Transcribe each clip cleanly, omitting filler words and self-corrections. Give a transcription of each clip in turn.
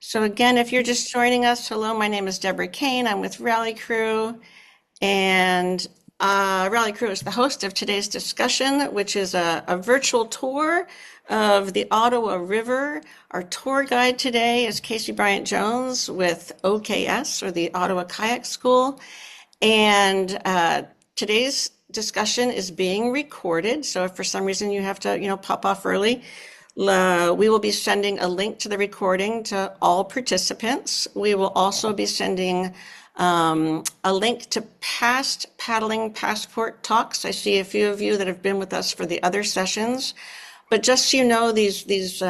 So again, if you're just joining us, hello, my name is Deborah Kane. I'm with RallyCrew, and RallyCrew is the host of today's discussion, which is a virtual tour of the Ottawa River. Our tour guide today is Casey Bryant Jones with OKS, or the Ottawa Kayak School. And today's discussion is being recorded. So if for some reason you have to, pop off early, we will be sending a link to the recording to all participants. We will also be sending a link to past paddling passport talks. I see a few of you that have been with us for the other sessions. But just so you know, these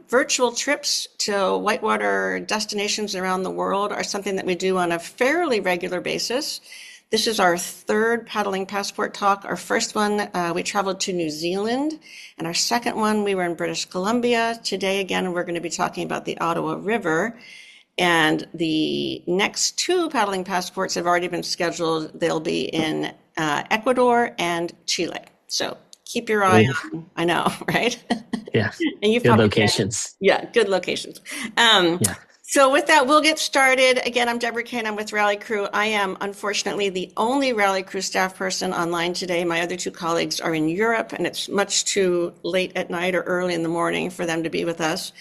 virtual trips to whitewater destinations around the world are something that we do on a fairly regular basis. This is our third paddling passport talk. Our first one, we traveled to New Zealand, and our second one, we were in British Columbia. Today, again, we're going to be talking about the Ottawa River, and the next two paddling passports have already been scheduled. They'll be in Ecuador and Chile. So keep your eye on, I know, right? Yeah, And you've good probably locations. yeah, good locations. Yeah. So with that, we'll get started. Again, I'm Deborah Kane. I'm with RallyCrew. I am, unfortunately, the only RallyCrew staff person online today. My other two colleagues are in Europe, and it's much too late at night or early in the morning for them to be with us.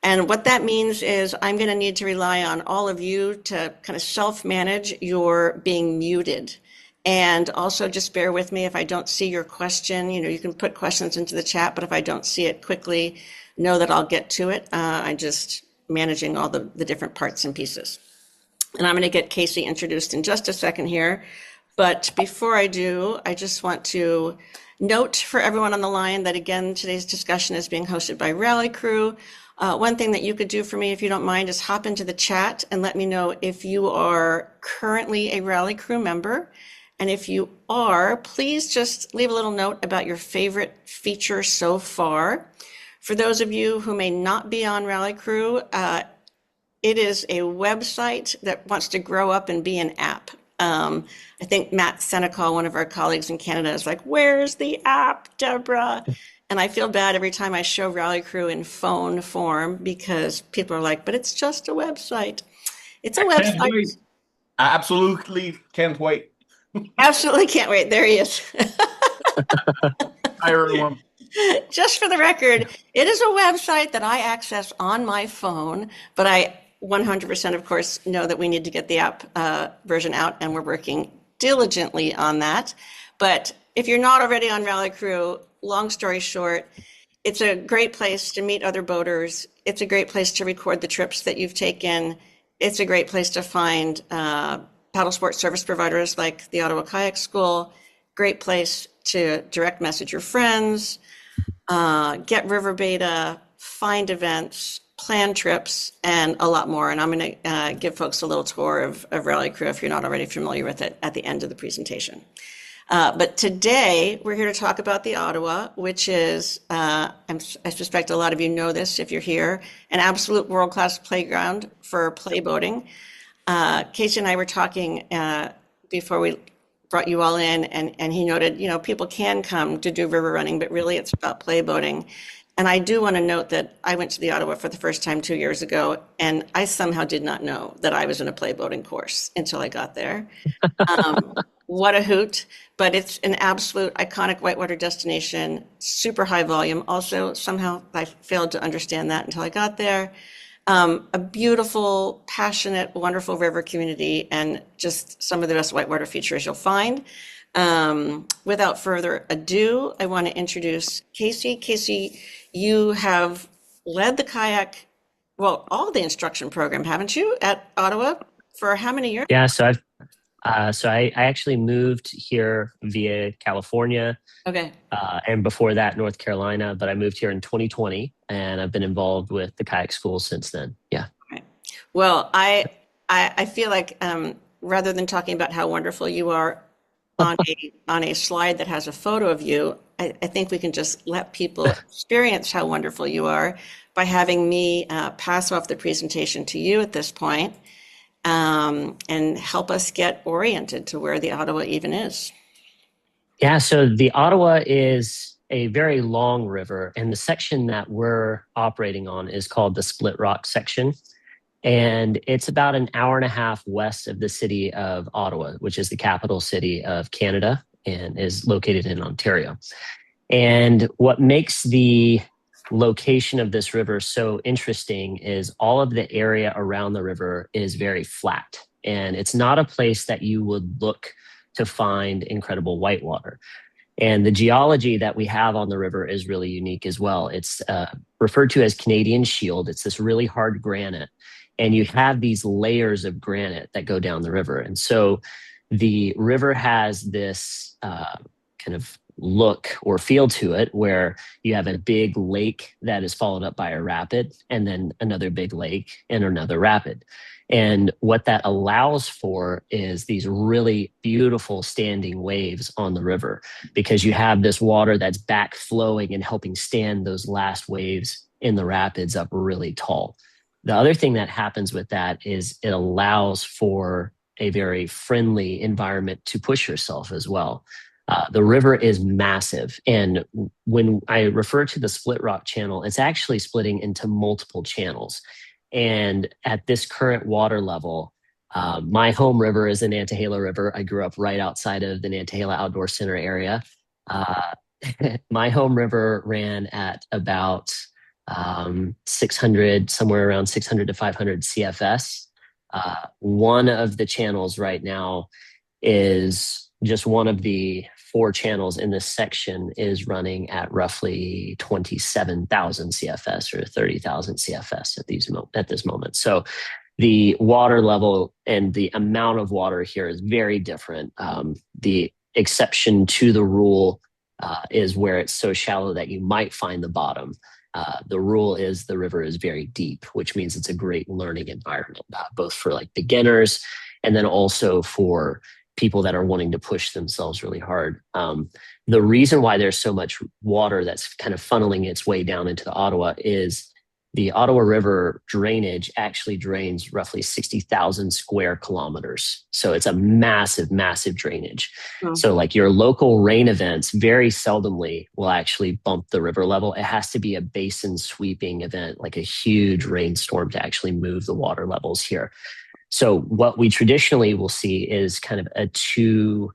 And what that means is I'm going to need to rely on all of you to kind of self-manage your being muted. And also just bear with me if I don't see your question. You can put questions into the chat, but if I don't see it quickly, know that I'll get to it. I just managing all the different parts and pieces. And I'm going to get Casey introduced in just a second here. But before I do, I just want to note for everyone on the line that, again, today's discussion is being hosted by RallyCrew. One thing that you could do for me, if you don't mind, is hop into the chat and let me know if you are currently a RallyCrew member. And if you are, please just leave a little note about your favorite feature so far. For those of you who may not be on RallyCrew, it is a website that wants to grow up and be an app. I think Matt Senecal, one of our colleagues in Canada, is like, "Where's the app, Deborah?" And I feel bad every time I show RallyCrew in phone form because people are like, "But it's just a website." It's a I can't website. wait. I absolutely can't wait. Absolutely can't wait. There he is. Hi, everyone. Just for the record, it is a website that I access on my phone, but I 100%, of course, know that we need to get the app version out, and we're working diligently on that. But if you're not already on RallyCrew, long story short, it's a great place to meet other boaters. It's a great place to record the trips that you've taken. It's a great place to find paddle sports service providers like the Ottawa Kayak School. Great place to direct message your friends, get river beta, find events, plan trips, and a lot more. And I'm going to give folks a little tour of RallyCrew if you're not already familiar with it at the end of the presentation. But today we're here to talk about the Ottawa, which is, I suspect a lot of you know this if you're here, an absolute world-class playground for playboating. Casey and I were talking before we brought you all in, and he noted, people can come to do river running, but really it's about playboating. And I do want to note that I went to the Ottawa for the first time 2 years ago, and I somehow did not know that I was in a playboating course until I got there. What a hoot. But it's an absolute iconic whitewater destination, super high volume. Also, somehow I failed to understand that until I got there. A beautiful, passionate, wonderful river community, and just some of the best whitewater features you'll find. Without further ado, I want to introduce Casey. Casey, you have led the kayak, well, all the instruction program, haven't you, at Ottawa for how many years? Yeah, I actually moved here via California, Okay. and before that, North Carolina. But I moved here in 2020, and I've been involved with the kayak school since then. Yeah. Right. Well, I feel like rather than talking about how wonderful you are on a slide that has a photo of you, I think we can just let people experience how wonderful you are by having me pass off the presentation to you at this point, and help us get oriented to where the Ottawa even is. Yeah, so the Ottawa is a very long river, and the section that we're operating on is called the Split Rock section. And it's about an hour and a half west of the city of Ottawa, which is the capital city of Canada and is located in Ontario. And what makes the location of this river so interesting is all of the area around the river is very flat. And it's not a place that you would look to find incredible whitewater. And the geology that we have on the river is really unique as well. It's referred to as Canadian Shield. It's this really hard granite. And you have these layers of granite that go down the river. And so the river has this kind of look or feel to it where you have a big lake that is followed up by a rapid, and then another big lake and another rapid. And what that allows for is these really beautiful standing waves on the river, because you have this water that's back flowing and helping stand those last waves in the rapids up really tall. The other thing that happens with that is it allows for a very friendly environment to push yourself as well. The river is massive. And when I refer to the split rock channel, it's actually splitting into multiple channels. And at this current water level, my home river is the Nantahala River. I grew up right outside of the Nantahala Outdoor Center area. My home river ran at about 600, somewhere around 600 to 500 CFS. One of the channels right now is just one of the 4 channels in this section is running at roughly 27,000 CFS or 30,000 CFS at this moment. So the water level and the amount of water here is very different. The exception to the rule is where it's so shallow that you might find the bottom. The rule is the river is very deep, which means it's a great learning environment, both for like beginners and then also for people that are wanting to push themselves really hard. The reason why there's so much water that's kind of funneling its way down into the Ottawa is the Ottawa River drainage actually drains roughly 60,000 square kilometers. So it's a massive, massive drainage. So like your local rain events very seldomly will actually bump the river level. It has to be a basin sweeping event, like a huge rainstorm to actually move the water levels here. So what we traditionally will see is kind of a 2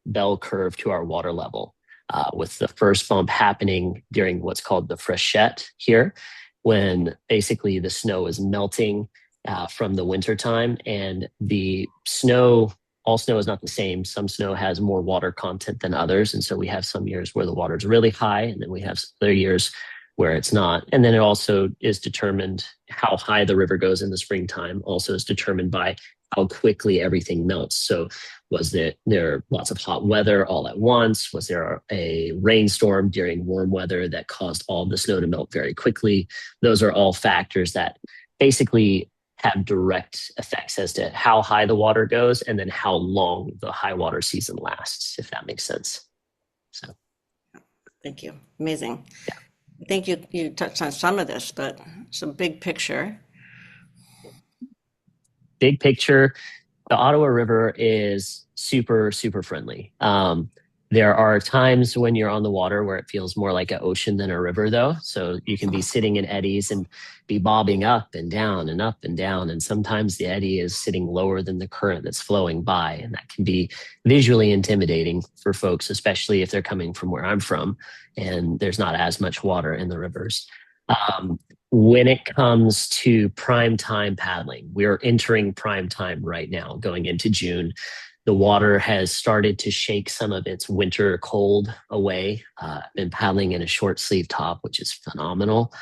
bell curve to our water level, with the first bump happening during what's called the freshet here, when basically the snow is melting from the winter time, and the snow, all snow is not the same. Some snow has more water content than others. And so we have some years where the water is really high, and then we have other years where it's not. And then it also is determined how high the river goes in the springtime, also is determined by how quickly everything melts. So was there lots of hot weather all at once? Was there a rainstorm during warm weather that caused all the snow to melt very quickly? Those are all factors that basically have direct effects as to how high the water goes and then how long the high water season lasts, if that makes sense. So, Thank you. Amazing. yeah. I think you touched on some of this, but some big picture. Big picture, the Ottawa River is super, super friendly. There are times when you're on the water where it feels more like an ocean than a river, though. So you can be sitting in eddies and be bobbing up and down and up and down. And sometimes the eddy is sitting lower than the current that's flowing by. And that can be visually intimidating for folks, especially if they're coming from where I'm from and there's not as much water in the rivers. When it comes to prime time paddling, we're entering prime time right now, going into June. The water has started to shake some of its winter cold away. I've been paddling in a short sleeve top, which is phenomenal.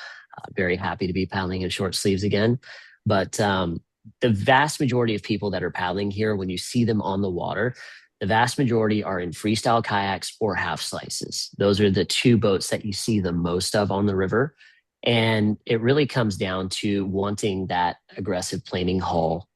Very happy to be paddling in short sleeves again. But the vast majority of people that are paddling here, when you see them on the water, the vast majority are in freestyle kayaks or half slices. Those are the 2 boats that you see the most of on the river. And it really comes down to wanting that aggressive planing haul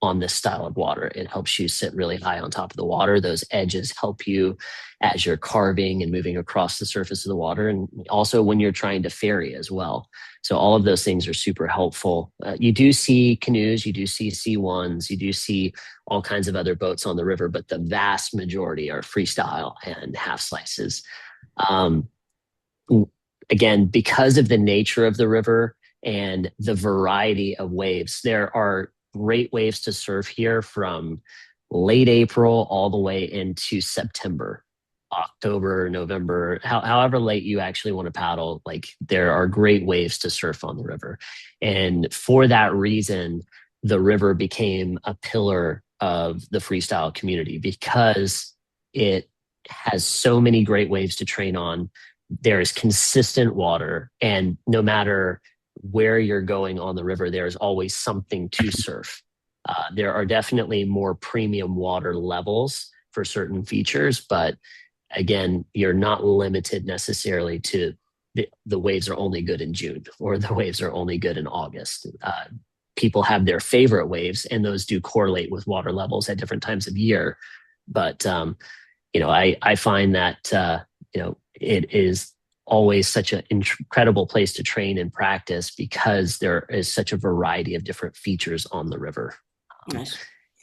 on this style of water. It helps you sit really high on top of the water. Those edges help you as you're carving and moving across the surface of the water, and also when you're trying to ferry as well. So all of those things are super helpful. You do see canoes, you do see C1s, you do see all kinds of other boats on the river, but the vast majority are freestyle and half slices. Again, because of the nature of the river and the variety of waves. There are great waves to surf here from late April all the way into September, October, November, however late you actually want to paddle. Like, there are great waves to surf on the river. And for that reason, the river became a pillar of the freestyle community because it has so many great waves to train on. There is consistent water, and no matter where you're going on the river, there is always something to surf. There are definitely more premium water levels for certain features, but again, you're not limited necessarily to the waves are only good in June or the waves are only good in August. People have their favorite waves, and those do correlate with water levels at different times of year. But I find that it is always such an incredible place to train and practice because there is such a variety of different features on the river. Nice.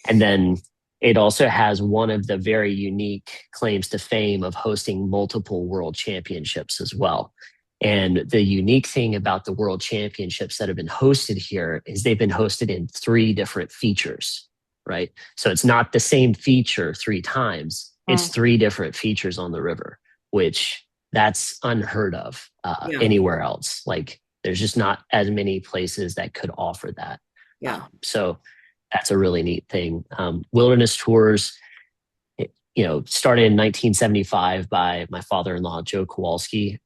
And then it also has one of the very unique claims to fame of hosting multiple world championships as well. And the unique thing about the world championships that have been hosted here is they've been hosted in 3 different features, right? So it's not the same feature 3 times. It's 3 different features on the river, which that's unheard of anywhere else. Like, there's just not as many places that could offer that. Yeah. So that's a really neat thing. Wilderness Tours, started in 1975 by my father-in-law, Joe Kowalski.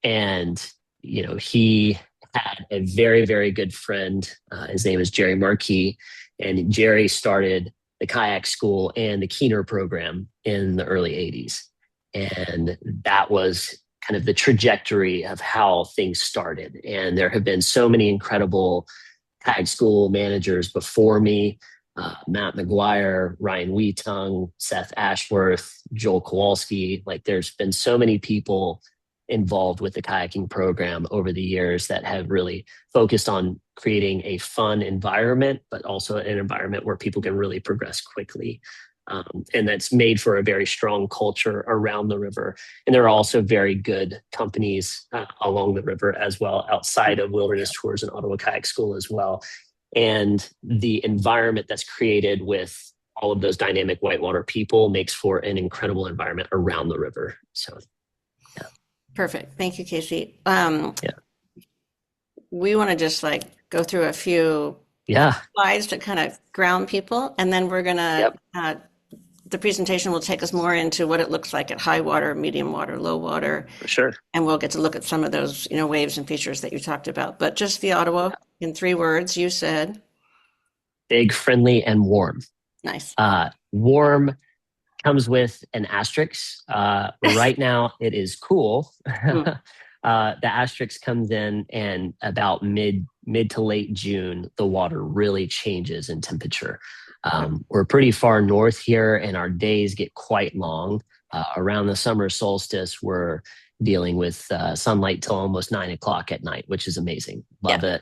And he had a very, very good friend. His name is Jerry Marquis. And Jerry started the Kayak School and the Keener program in the early 80s. And that was kind of the trajectory of how things started. And there have been so many incredible Kayak School managers before me, Matt McGuire, Ryan Wheatung, Seth Ashworth, Joel Kowalski. Like, there's been so many people involved with the kayaking program over the years that have really focused on creating a fun environment, but also an environment where people can really progress quickly. And that's made for a very strong culture around the river. And there are also very good companies along the river as well, outside of Wilderness Tours and Ottawa Kayak School as well. And the environment that's created with all of those dynamic whitewater people makes for an incredible environment around the river. So, yeah. Perfect. Thank you, Casey. We want to just go through a few slides to kind of ground people, and then we're going to the presentation will take us more into what it looks like at high water, medium water, low water. For sure. And we'll get to look at some of those, waves and features that you talked about. But just the Ottawa, in 3 words, you said? Big, friendly, and warm. Nice. Warm comes with an asterisk. Right now, it is cool. The asterisk comes in, and about mid to late June, the water really changes in temperature. We're pretty far north here, and our days get quite long. Around the summer solstice, we're dealing with sunlight till almost 9 o'clock at night, which is amazing. Love it.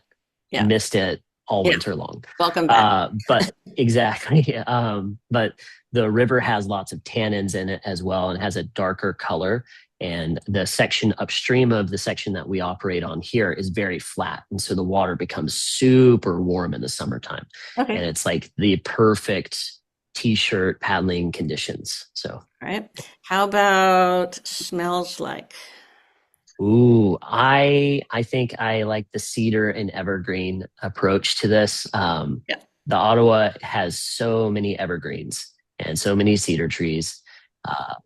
Yeah. Missed it all winter long. Welcome back. But exactly. But the river has lots of tannins in it as well, and has a darker color. And the section upstream of the section that we operate on here is very flat. And so the water becomes super warm in the summertime. Okay. And it's like the perfect t-shirt paddling conditions. So, all right. How about smells like? Ooh, I think I like the cedar and evergreen approach to this. The Ottawa has so many evergreens and so many cedar trees.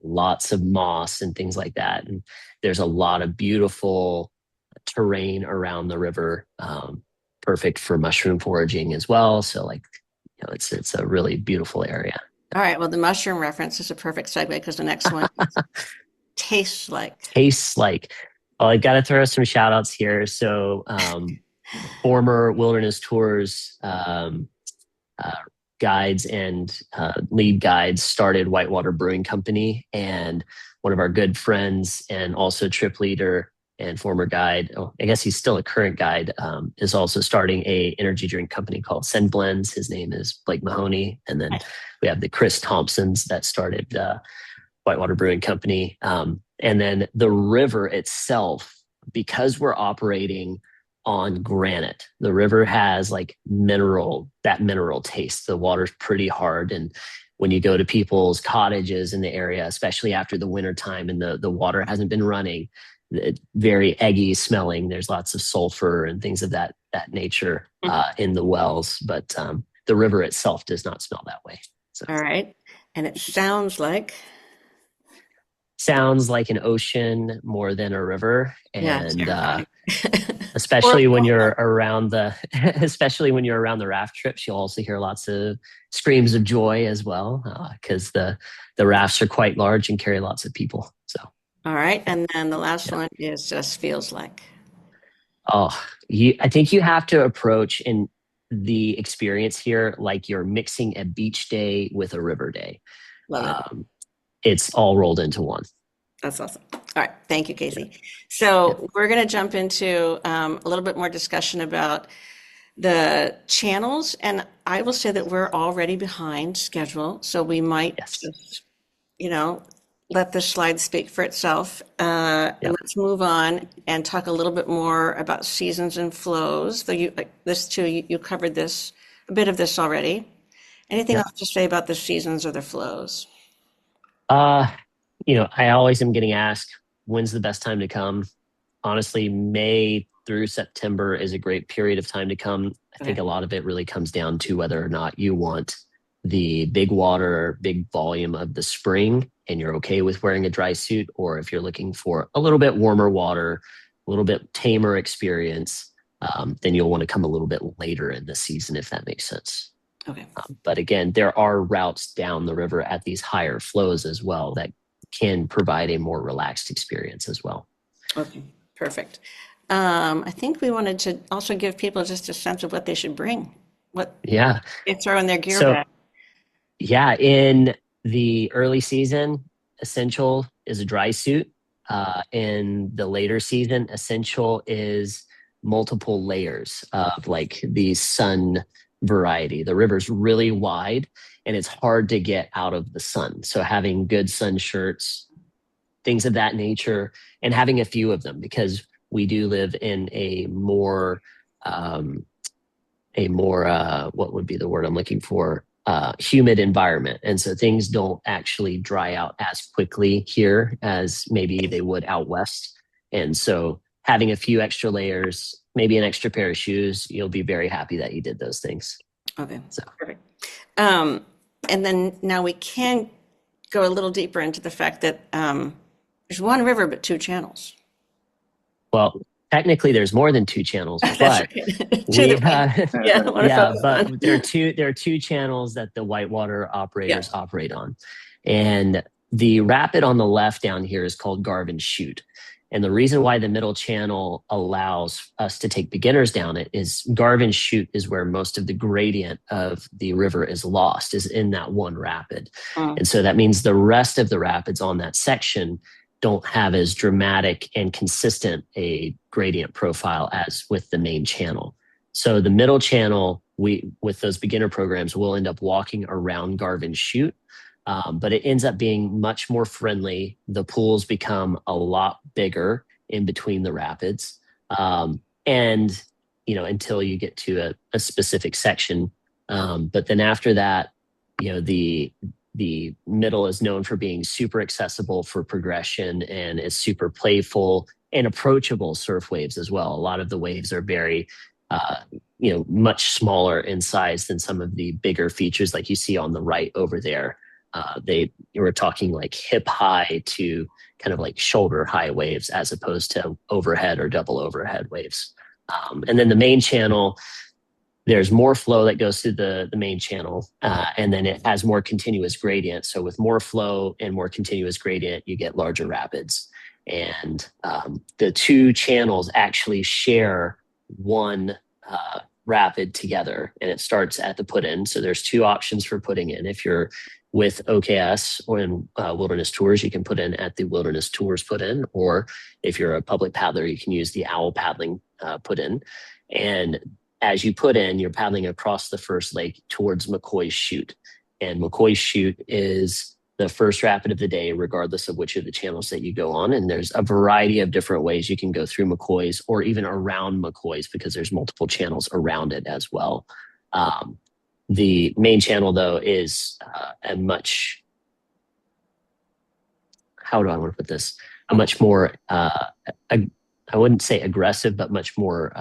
Lots of moss and things like that. And there's a lot of beautiful terrain around the river, perfect for mushroom foraging as well. So it's a really beautiful area. All right. Well, the mushroom reference is a perfect segue because the next one tastes like. Tastes like. Well, I got to throw some shout outs here. So former Wilderness Tours guides and lead guides started Whitewater Brewing Company, and one of our good friends and also trip leader and former guide, I guess he's still a current guide, is also starting a energy drink company called Send Blends. His name is Blake Mahoney. And then we have the Chris Thompsons that started Whitewater Brewing Company. And then the river itself, because we're operating on granite. The river has like mineral taste. The water's pretty hard. And when you go to people's cottages in the area, especially after the winter time and the water hasn't been running, it's very eggy smelling. There's lots of sulfur and things of that nature in the wells. But the river itself does not smell that way. So. All right. And it sounds like an ocean more than a river. And especially when you're around the raft trips, you'll also hear lots of screams of joy as well, because the rafts are quite large and carry lots of people. So all right. And then the last one is just feels like. I think you have to approach in the experience here like you're mixing a beach day with a river day. Love it. It's all rolled into one. That's awesome. All right. Thank you, Casey. So we're going to jump into a little bit more discussion about the channels. And I will say that we're already behind schedule. So we might just, let this slide speak for itself. And let's move on and talk a little bit more about seasons and flows. Though you covered a bit of this already. Anything else to say about the seasons or the flows? I always am getting asked, when's the best time to come? Honestly, May through September is a great period of time to come. I think a lot of it really comes down to whether or not you want the big water, big volume of the spring, and you're okay with wearing a dry suit, or if you're looking for a little bit warmer water, a little bit tamer experience, then you'll want to come a little bit later in the season, if that makes sense. Okay. But again, there are routes down the river at these higher flows as well that can provide a more relaxed experience as well. Okay, perfect. I think we wanted to also give people just a sense of what they should bring. What they throw in their gear bag. Yeah, in the early season, essential is a dry suit. In the later season, essential is multiple layers of like the sun variety. The river's really wide and it's hard to get out of the sun. So having good sun shirts, things of that nature, and having a few of them, because we do live in a more what would be the word I'm looking for? Humid environment. And so things don't actually dry out as quickly here as maybe they would out west. And so having a few extra layers, maybe an extra pair of shoes, you'll be very happy that you did those things. Okay, so perfect. And then now we can go a little deeper into the fact that there's one river but two channels. Well, technically there's more than two channels, but but there are two channels that the whitewater operators operate on. And the rapid on the left down here is called Garvin Chute. And the reason why the middle channel allows us to take beginners down it is Garvin Chute is where most of the gradient of the river is lost, is in that one rapid. And so that means the rest of the rapids on that section don't have as dramatic and consistent a gradient profile as with the main channel. So the middle channel, with those beginner programs, we'll end up walking around Garvin Chute. But it ends up being much more friendly. The pools become a lot bigger in between the rapids. And, until you get to a specific section. But then after that, the middle is known for being super accessible for progression, and is super playful and approachable surf waves as well. A lot of the waves are very, much smaller in size than some of the bigger features like you see on the right over there. You were talking like hip high to kind of like shoulder high waves, as opposed to overhead or double overhead waves. And then the main channel, there's more flow that goes through the main channel, and then it has more continuous gradient. So with more flow and more continuous gradient, you get larger rapids. And the two channels actually share one rapid together, and it starts at the put in. So there's two options for putting in. If you're with OKS or in Wilderness Tours, you can put in at the Wilderness Tours put in, or if you're a public paddler, you can use the Owl Paddling put in. And as you put in, you're paddling across the first lake towards McCoy's Chute. And McCoy's Chute is the first rapid of the day, regardless of which of the channels that you go on. And there's a variety of different ways you can go through McCoy's or even around McCoy's, because there's multiple channels around it as well. The main channel, though, is a much, how do I want to put this? A much more, I wouldn't say aggressive, but much more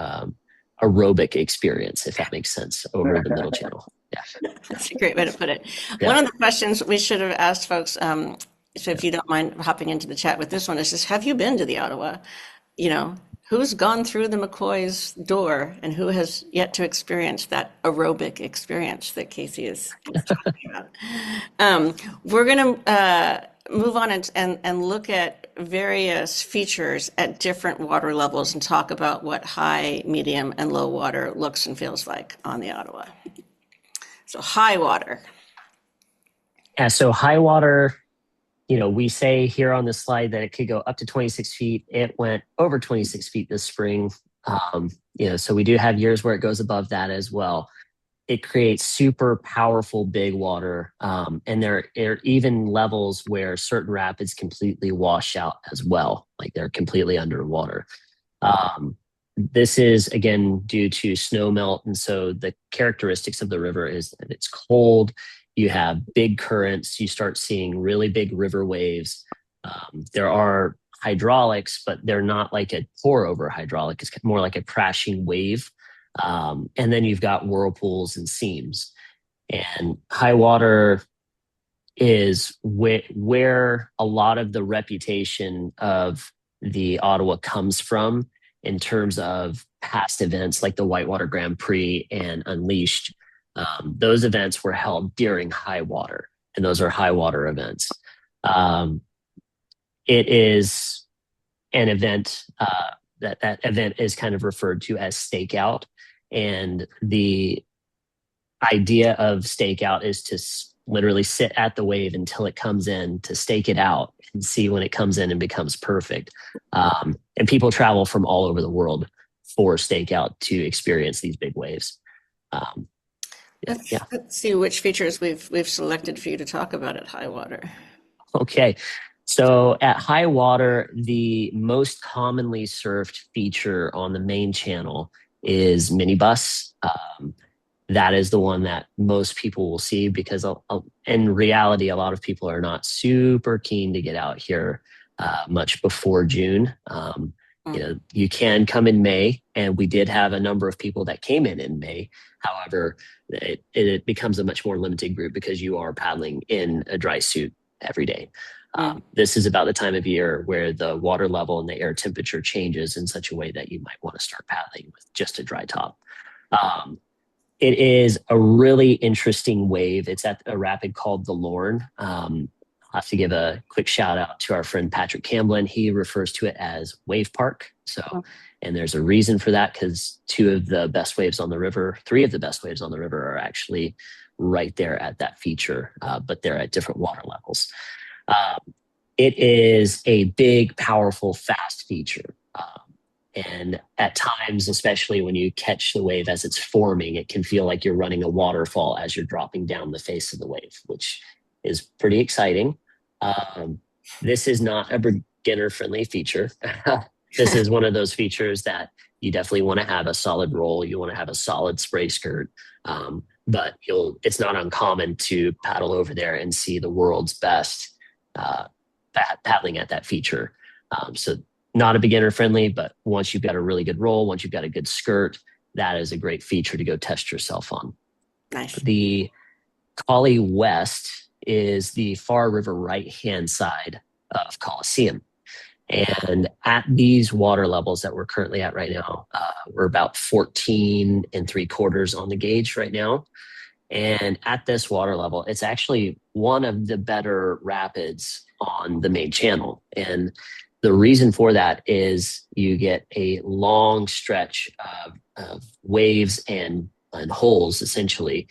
aerobic experience, if that makes sense, over the middle channel. Yeah. That's a great way to put it. Yeah. One of the questions we should have asked folks, so if you don't mind hopping into the chat with this one, is just, have you been to the Ottawa? You know, who's gone through the McCoy's door and who has yet to experience that aerobic experience that Casey is talking about? We're going to move on and look at various features at different water levels and talk about what high, medium, and low water looks and feels like on the Ottawa. So high water. Yeah, so high water, we say here on this slide that it could go up to 26 feet. It went over 26 feet this spring. So we do have years where it goes above that as well. It creates super powerful big water. And there are even levels where certain rapids completely wash out as well, like they're completely underwater. This is, again, due to snow melt. And so the characteristics of the river is that it's cold. You have big currents. You start seeing really big river waves. There are hydraulics, but they're not like a pour over hydraulic. It's more like a crashing wave. And then you've got whirlpools and seams. And high water is where a lot of the reputation of the Ottawa comes from in terms of past events like the Whitewater Grand Prix and Unleashed. Those events were held during high water, and those are high water events. It is an event that event is kind of referred to as stakeout. And the idea of stakeout is to literally sit at the wave until it comes in, to stake it out and see when it comes in and becomes perfect. And people travel from all over the world for stakeout to experience these big waves. Let's see which features we've selected for you to talk about at high water. Okay. So at high water, the most commonly surfed feature on the main channel is minibus. That is the one that most people will see because in reality, a lot of people are not super keen to get out here much before June. You can come in May, and we did have a number of people that came in May. However, it becomes a much more limited group because you are paddling in a dry suit every day. This is about the time of year where the water level and the air temperature changes in such a way that you might want to start paddling with just a dry top. It is a really interesting wave. It's at a rapid called the Lorne. I'll have to give a quick shout out to our friend Patrick Camblin. He refers to it as Wave Park. And there's a reason for that, because three of the best waves on the river are actually right there at that feature, but they're at different water levels. It is a big, powerful, fast feature. And at times, especially when you catch the wave as it's forming, it can feel like you're running a waterfall as you're dropping down the face of the wave, which is pretty exciting. This is not a beginner-friendly feature. This is one of those features that you definitely want to have a solid roll. You want to have a solid spray skirt. But it's not uncommon to paddle over there and see the world's best paddling at that feature. So not a beginner friendly, but once you've got a really good roll, once you've got a good skirt, that is a great feature to go test yourself on. Nice. The Collie West is the Far River right-hand side of Coliseum. And at these water levels that we're currently at right now, we're about 14 3/4 on the gauge right now. And at this water level, it's actually one of the better rapids on the main channel. And the reason for that is you get a long stretch of waves and holes, essentially.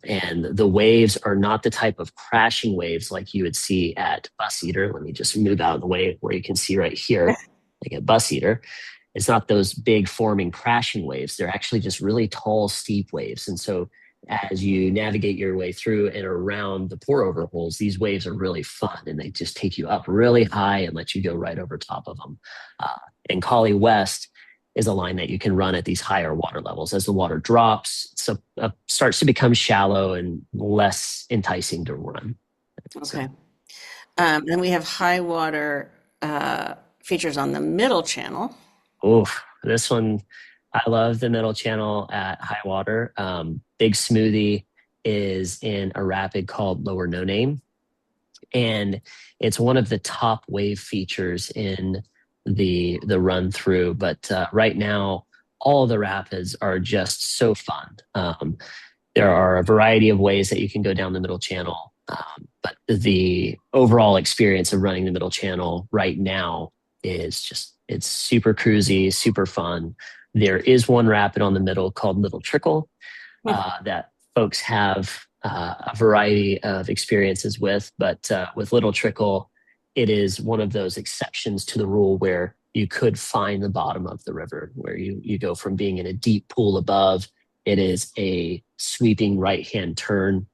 And the waves are not the type of crashing waves like you would see at Bus Eater. Let me just move out of the way where you can see right here, like at Bus Eater. It's not those big forming crashing waves. They're actually just really tall, steep waves. And so as you navigate your way through and around the pour over holes, these waves are really fun and they just take you up really high and let you go right over top of them. And Collie West is a line that you can run at these higher water levels. As the water drops, so starts to become shallow and less enticing to run. Okay. Then we have high water features on the middle channel. Oh, this one, I love the middle channel at high water. Big Smoothie is in a rapid called Lower No Name. And it's one of the top wave features in the run through. But right now, all the rapids are just so fun. There are a variety of ways that you can go down the middle channel. But the overall experience of running the middle channel right now is just, it's super cruisy, super fun. There is one rapid on the middle called Little Trickle that folks have a variety of experiences with, but with Little Trickle, it is one of those exceptions to the rule where you could find the bottom of the river, where you go from being in a deep pool above. It is a sweeping right-hand turn,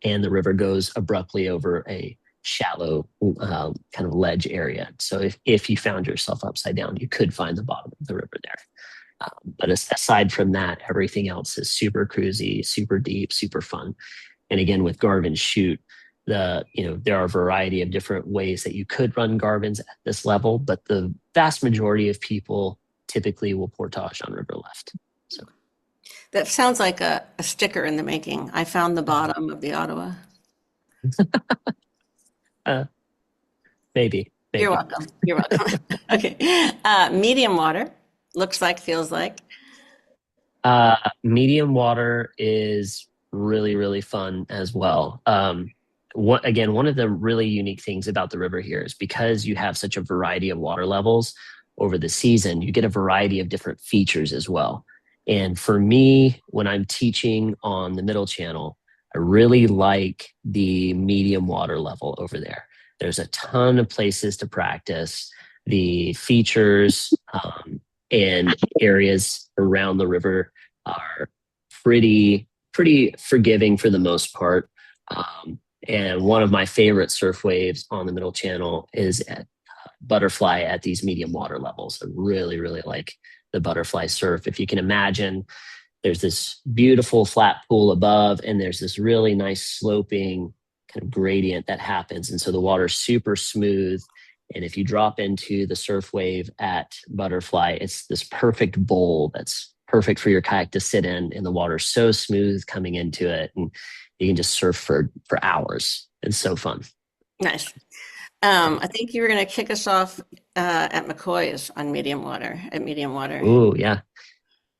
and the river goes abruptly over a shallow kind of ledge area. So if you found yourself upside down, you could find the bottom of the river there. But aside from that, everything else is super cruisy, super deep, super fun. And again, with Garvin Chute, there are a variety of different ways that you could run Garvins at this level, but the vast majority of people typically will portage on river left. So that sounds like a sticker in the making. I found the bottom of the Ottawa. Maybe. You're welcome. You're welcome. Okay. Medium water. Looks like, feels like. Medium water is really, really fun as well. One of the really unique things about the river here is because you have such a variety of water levels over the season, you get a variety of different features as well. And for me, when I'm teaching on the middle channel, I really like the medium water level over there. There's a ton of places to practice. The features and areas around the river are pretty forgiving for the most part. And one of my favorite surf waves on the middle channel is at Butterfly at these medium water levels. I really, really like the Butterfly surf. If you can imagine, there's this beautiful flat pool above, and there's this really nice sloping kind of gradient that happens. And so the water's super smooth. And if you drop into the surf wave at Butterfly, it's this perfect bowl that's perfect for your kayak to sit in, and the water's so smooth coming into it, and you can just surf for hours. It's so fun. Nice. I think you were going to kick us off at McCoy's on medium water, at medium water. Ooh, yeah.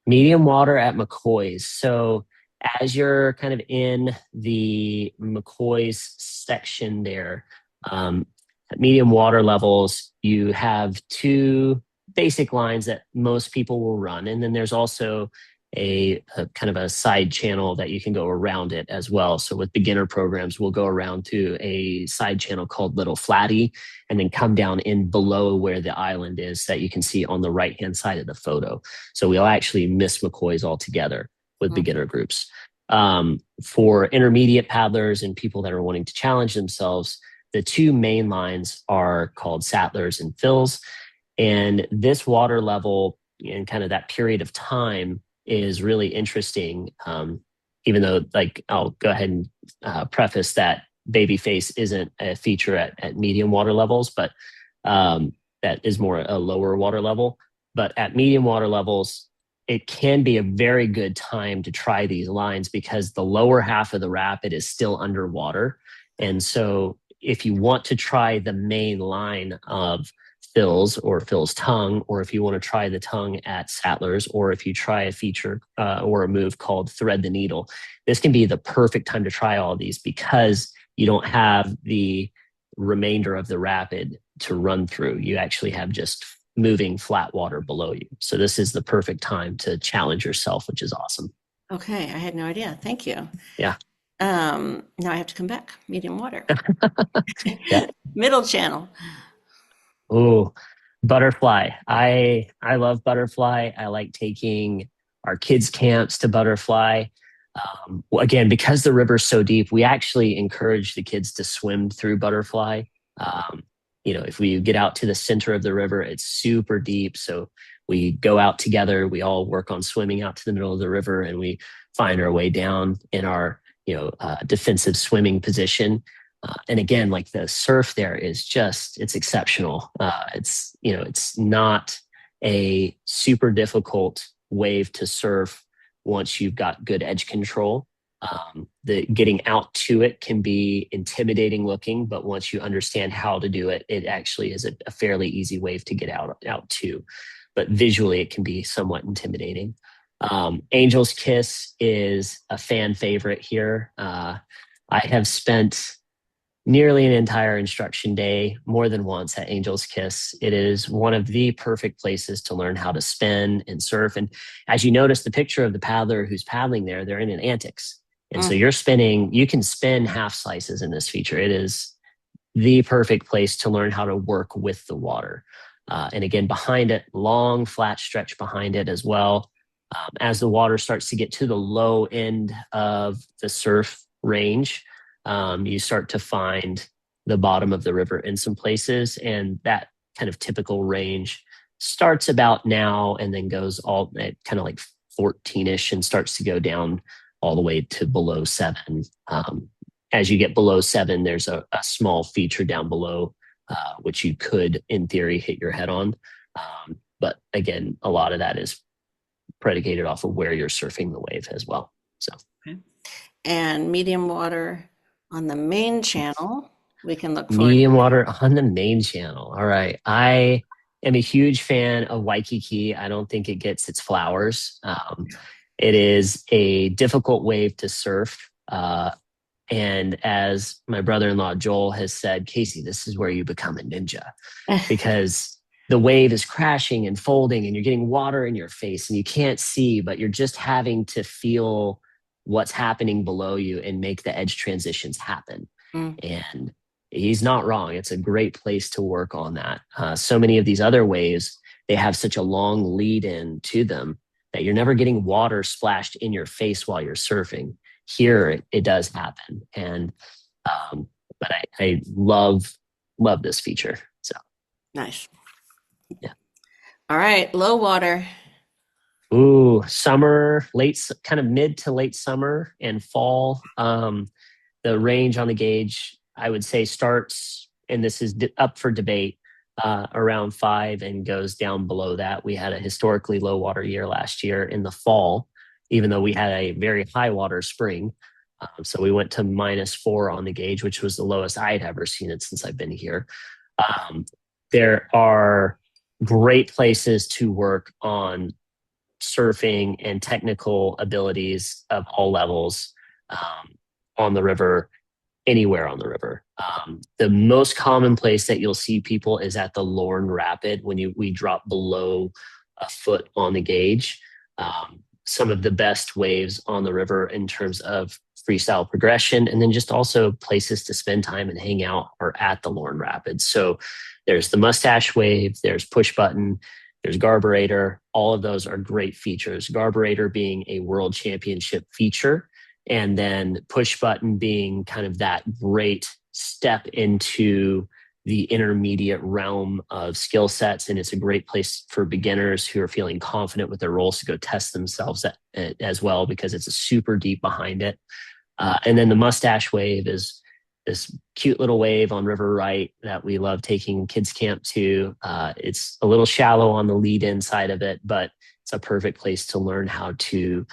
Medium water at McCoy's. So as you're kind of in the McCoy's section there, at medium water levels, you have two basic lines that most people will run. And then there's also a kind of a side channel that you can go around it as well. So with beginner programs, we'll go around to a side channel called Little Flatty and then come down in below where the island is that you can see on the right-hand side of the photo. So we'll actually miss McCoy's altogether with beginner groups. For intermediate paddlers and people that are wanting to challenge themselves, the two main lines are called Sattlers and Fills. And this water level and kind of that period of time is really interesting, even though, like, I'll go ahead and preface that Babyface isn't a feature at medium water levels, but that is more a lower water level. But at medium water levels, it can be a very good time to try these lines because the lower half of the rapid is still underwater. And so if you want to try the main line of Phil's or Phil's tongue, or if you want to try the tongue at Sattlers, or if you try a feature or a move called Thread the Needle, this can be the perfect time to try all these because you don't have the remainder of the rapid to run through. You actually have just moving flat water below you. So this is the perfect time to challenge yourself, which is awesome. Okay, I had no idea. Thank you. Yeah. Now I have to come back. Medium water. Yeah. Middle channel. Oh, Butterfly. I love Butterfly. I like taking our kids' camps to Butterfly. Again, because the river's so deep, we actually encourage the kids to swim through Butterfly. If we get out to the center of the river, it's super deep. So we go out together, we all work on swimming out to the middle of the river, and we find our way down in our, defensive swimming position. And again, like the surf there is it's exceptional. It's not a super difficult wave to surf once you've got good edge control. The getting out to it can be intimidating looking, but once you understand how to do it, it actually is a fairly easy wave to get out to. But visually, it can be somewhat intimidating. Angel's Kiss is a fan favorite here. I have spent nearly an entire instruction day more than once at Angel's Kiss. It is one of the perfect places to learn how to spin and surf. And as you notice the picture of the paddler who's paddling there, they're in an antics. And so you can spin half slices in this feature. It is the perfect place to learn how to work with the water. And again, behind it, long flat stretch behind it as well. As the water starts to get to the low end of the surf range, you start to find the bottom of the river in some places, and that kind of typical range starts about now and then goes all at kind of like 14-ish and starts to go down all the way to below 7. As you get below 7, there's a small feature down below, which you could, in theory, hit your head on. But again, a lot of that is predicated off of where you're surfing the wave as well. So, and medium water on the main channel, we can look for medium water on the main channel. All right. I am a huge fan of Waikiki. I don't think it gets its flowers. It is a difficult wave to surf. And as my brother-in-law Joel has said, Casey, this is where you become a ninja, because the wave is crashing and folding and you're getting water in your face and you can't see, but you're just having to feel what's happening below you and make the edge transitions happen. And he's not wrong. It's a great place to work on that. So many of these other waves, they have such a long lead in to them that you're never getting water splashed in your face while you're surfing. Here, it does happen. And, but I love this feature. So nice. Yeah. All right, low water. Ooh, summer, kind of mid to late summer and fall. The range on the gauge, I would say, starts, and this is up for debate, around 5 and goes down below that. We had a historically low water year last year in the fall, even though we had a very high water spring. So we went to -4 on the gauge, which was the lowest I'd ever seen it since I've been here. There are great places to work on surfing and technical abilities of all levels on the river, anywhere on the river. The most common place that you'll see people is at the Lorne Rapid when we drop below a foot on the gauge. Some of the best waves on the river in terms of freestyle progression, and then just also places to spend time and hang out are at the Lorne Rapids. So there's the Mustache Wave, there's Push Button, there's Garburator. All of those are great features. Garburator being a world championship feature, and then Push Button being kind of that great step into the intermediate realm of skill sets. And it's a great place for beginners who are feeling confident with their rolls to go test themselves as well, because it's a super deep behind it. And then the Mustache Wave is this cute little wave on River Right that we love taking kids camp to. It's a little shallow on the lead in side of it, but it's a perfect place to learn how to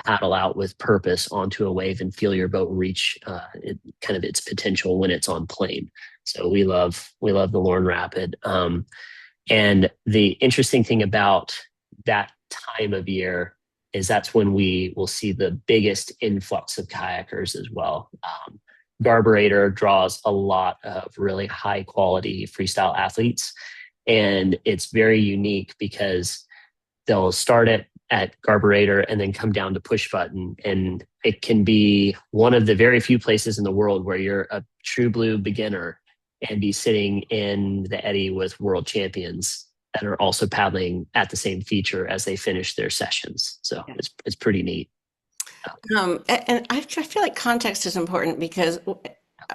paddle out with purpose onto a wave and feel your boat reach kind of its potential when it's on plane. So we love the Lorne Rapid. And the interesting thing about that time of year is that's when we will see the biggest influx of kayakers as well. Garburator draws a lot of really high quality freestyle athletes, and it's very unique because they'll start at Garburator and then come down to Push Button, and it can be one of the very few places in the world where you're a true blue beginner and be sitting in the eddy with world champions that are also paddling at the same feature as they finish their sessions. So it's pretty neat. And I feel like context is important because,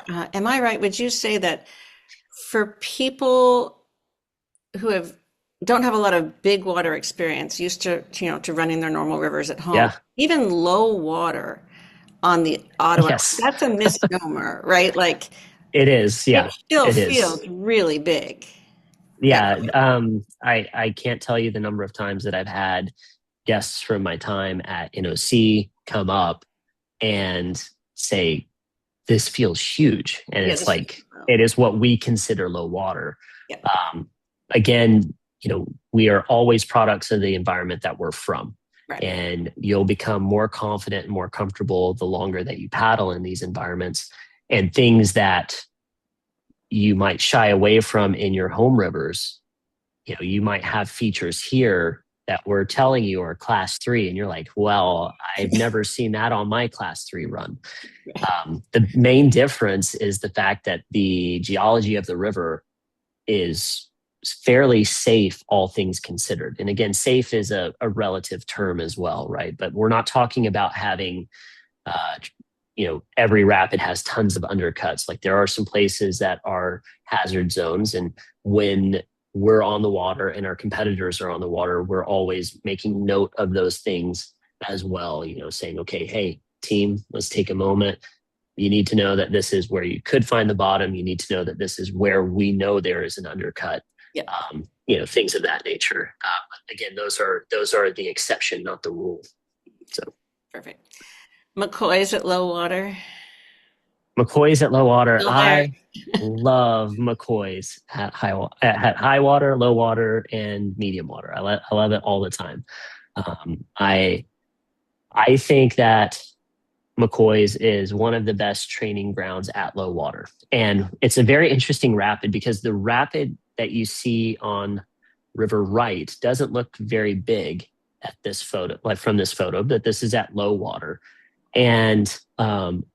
am I right? Would you say that for people who don't have a lot of big water experience, used to running their normal rivers at home, Yeah. even low water on the Ottawa, Yes, that's a misnomer, right? Like it is. it Yeah, still it is. feels really big. Yeah. Yeah. I can't tell you the number of times that I've had guests from my time at NOC come up and say, this feels huge. And Yeah, it's this, like, it is what we consider low water. yeah, Um, Again, we are always products of the environment that we're from. right. And you'll become more confident and more comfortable the longer that you paddle in these environments. And things that you might shy away from in your home rivers, you might have features here that we're telling you are class 3, and you're like, well, I've never seen that on my class 3 run. The main difference is the fact that the geology of the river is fairly safe, all things considered. And again, safe is a relative term as well, right? But we're not talking about having, uh, every rapid has tons of undercuts. Like there are some places that are hazard zones. And when we're on the water and our competitors are on the water, we're always making note of those things as well, saying, okay, hey, team, let's take a moment. You need to know that this is where you could find the bottom. You need to know that this is where we know there is an undercut. Yeah. Things of that nature. Again, those are the exception, not the rule. So Perfect. McCoy's at low water. McCoy's at low water. Still there. I love McCoy's at high water, low water, and medium water. I love it all the time. I think that McCoy's is one of the best training grounds at low water. And it's a very interesting rapid because the rapid that you see on River Right doesn't look very big at this photo, like from this photo, but this is at low water. And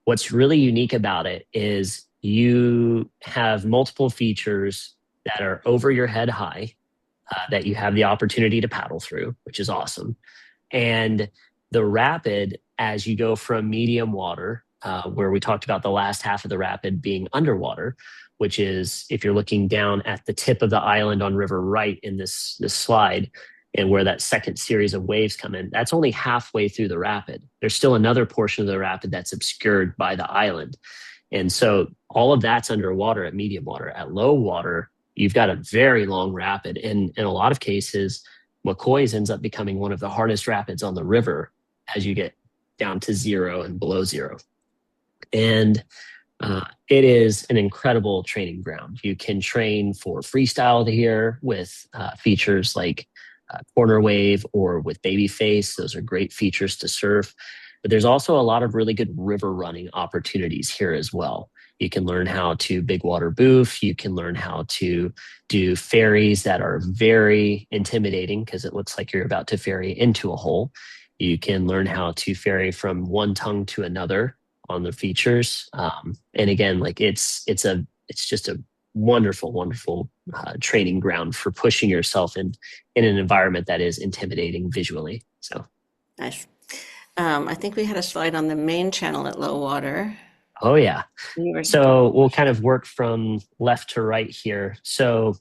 what's really unique about it is you have multiple features that are over your head high that you have the opportunity to paddle through, which is awesome. And the rapid, as you go from medium water, where we talked about the last half of the rapid being underwater, which is if you're looking down at the tip of the island on River Right in this slide, and where that second series of waves come in, that's only halfway through the rapid. There's still another portion of the rapid that's obscured by the island. And so all of that's underwater at medium water. At low water, you've got a very long rapid. And in a lot of cases, McCoy's ends up becoming one of the hardest rapids on the river as you get down to 0 and below 0. And it is an incredible training ground. You can train for freestyle here with features like corner wave or with baby face. Those are great features to surf. But there's also a lot of really good river running opportunities here as well. You can learn how to big water boof. You can learn how to do ferries that are very intimidating because it looks like you're about to ferry into a hole. You can learn how to ferry from one tongue to another on the features. And again, like it's just a wonderful training ground for pushing yourself in an environment that is intimidating visually. So Nice. I think we had a slide on the main channel at low water. oh yeah. So we'll kind of work from left to right here. So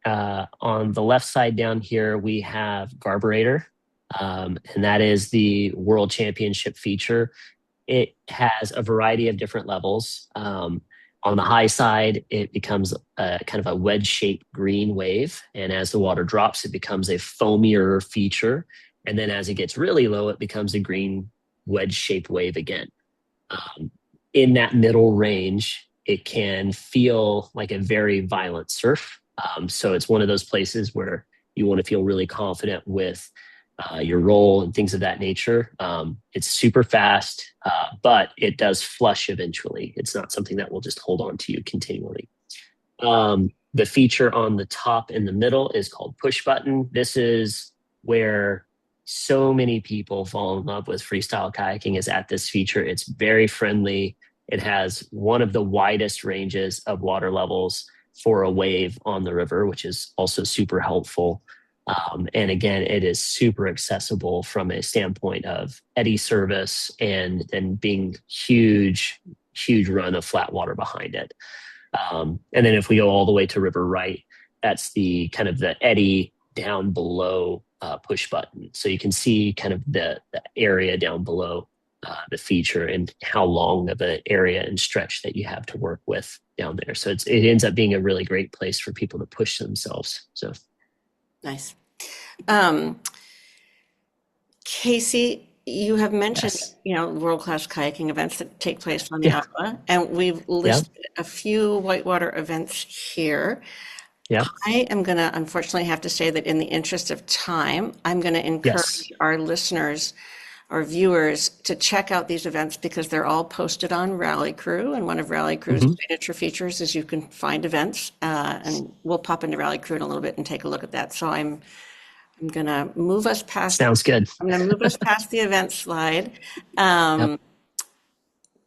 on the left side down here, we have Garburator, and that is the World Championship feature. It has a variety of different levels. On the high side, it becomes a kind of a wedge-shaped green wave. And as the water drops, it becomes a foamier feature. And then as it gets really low, it becomes a green wedge-shaped wave again. In that middle range, it can feel like a very violent surf. So it's one of those places where you want to feel really confident with your roll and things of that nature. It's super fast, but it does flush eventually. It's not something that will just hold on to you continually. The feature on the top in the middle is called push button. This is where so many people fall in love with freestyle kayaking is at this feature. It's very friendly. It has one of the widest ranges of water levels for a wave on the river, which is also super helpful. And again, it is super accessible from a standpoint of eddy service and then being huge run of flat water behind it. And then if we go all the way to River Right, that's the kind of the eddy down below push button. So you can see kind of the area down below the feature and how long of an area and stretch that you have to work with down there. So it ends up being a really great place for people to push themselves. So nice. Casey, you have mentioned, yes. world-class kayaking events that take place on the Ottawa, and we've listed a few whitewater events here. Yeah. I am going to unfortunately have to say that in the interest of time, I'm going to encourage our listeners or viewers to check out these events because they're all posted on RallyCrew, and one of RallyCrew's signature features is you can find events, and we'll pop into RallyCrew in a little bit and take a look at that. So I'm going to move us past. Sounds good. I'm going to move us past the event slide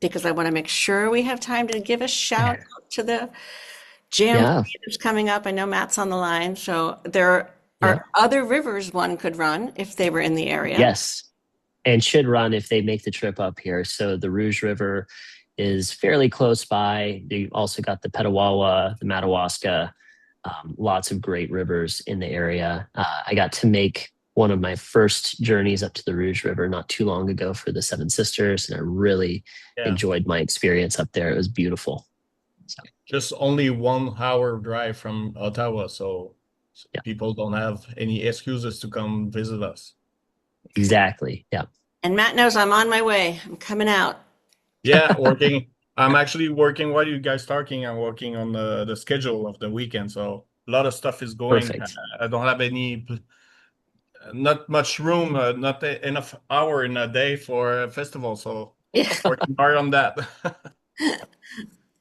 because I want to make sure we have time to give a shout out to the jam that's coming up. I know Matt's on the line, so there are other rivers one could run if they were in the area. Yes, and should run if they make the trip up here. So the Rouge River is fairly close by. You've also got the Petawawa, the Madawaska, lots of great rivers in the area. I got to make one of my first journeys up to the Rouge River not too long ago for the Seven Sisters, and I really enjoyed my experience up there. It was beautiful. So. Just only 1 hour drive from Ottawa, so people don't have any excuses to come visit us. Exactly. Yeah. And Matt knows I'm on my way. I'm coming out. Yeah, working. I'm actually working while you guys talking. I'm working on the schedule of the weekend, so a lot of stuff is going. Perfect. I don't have not much room, not enough hour in a day for a festival, so working hard on that.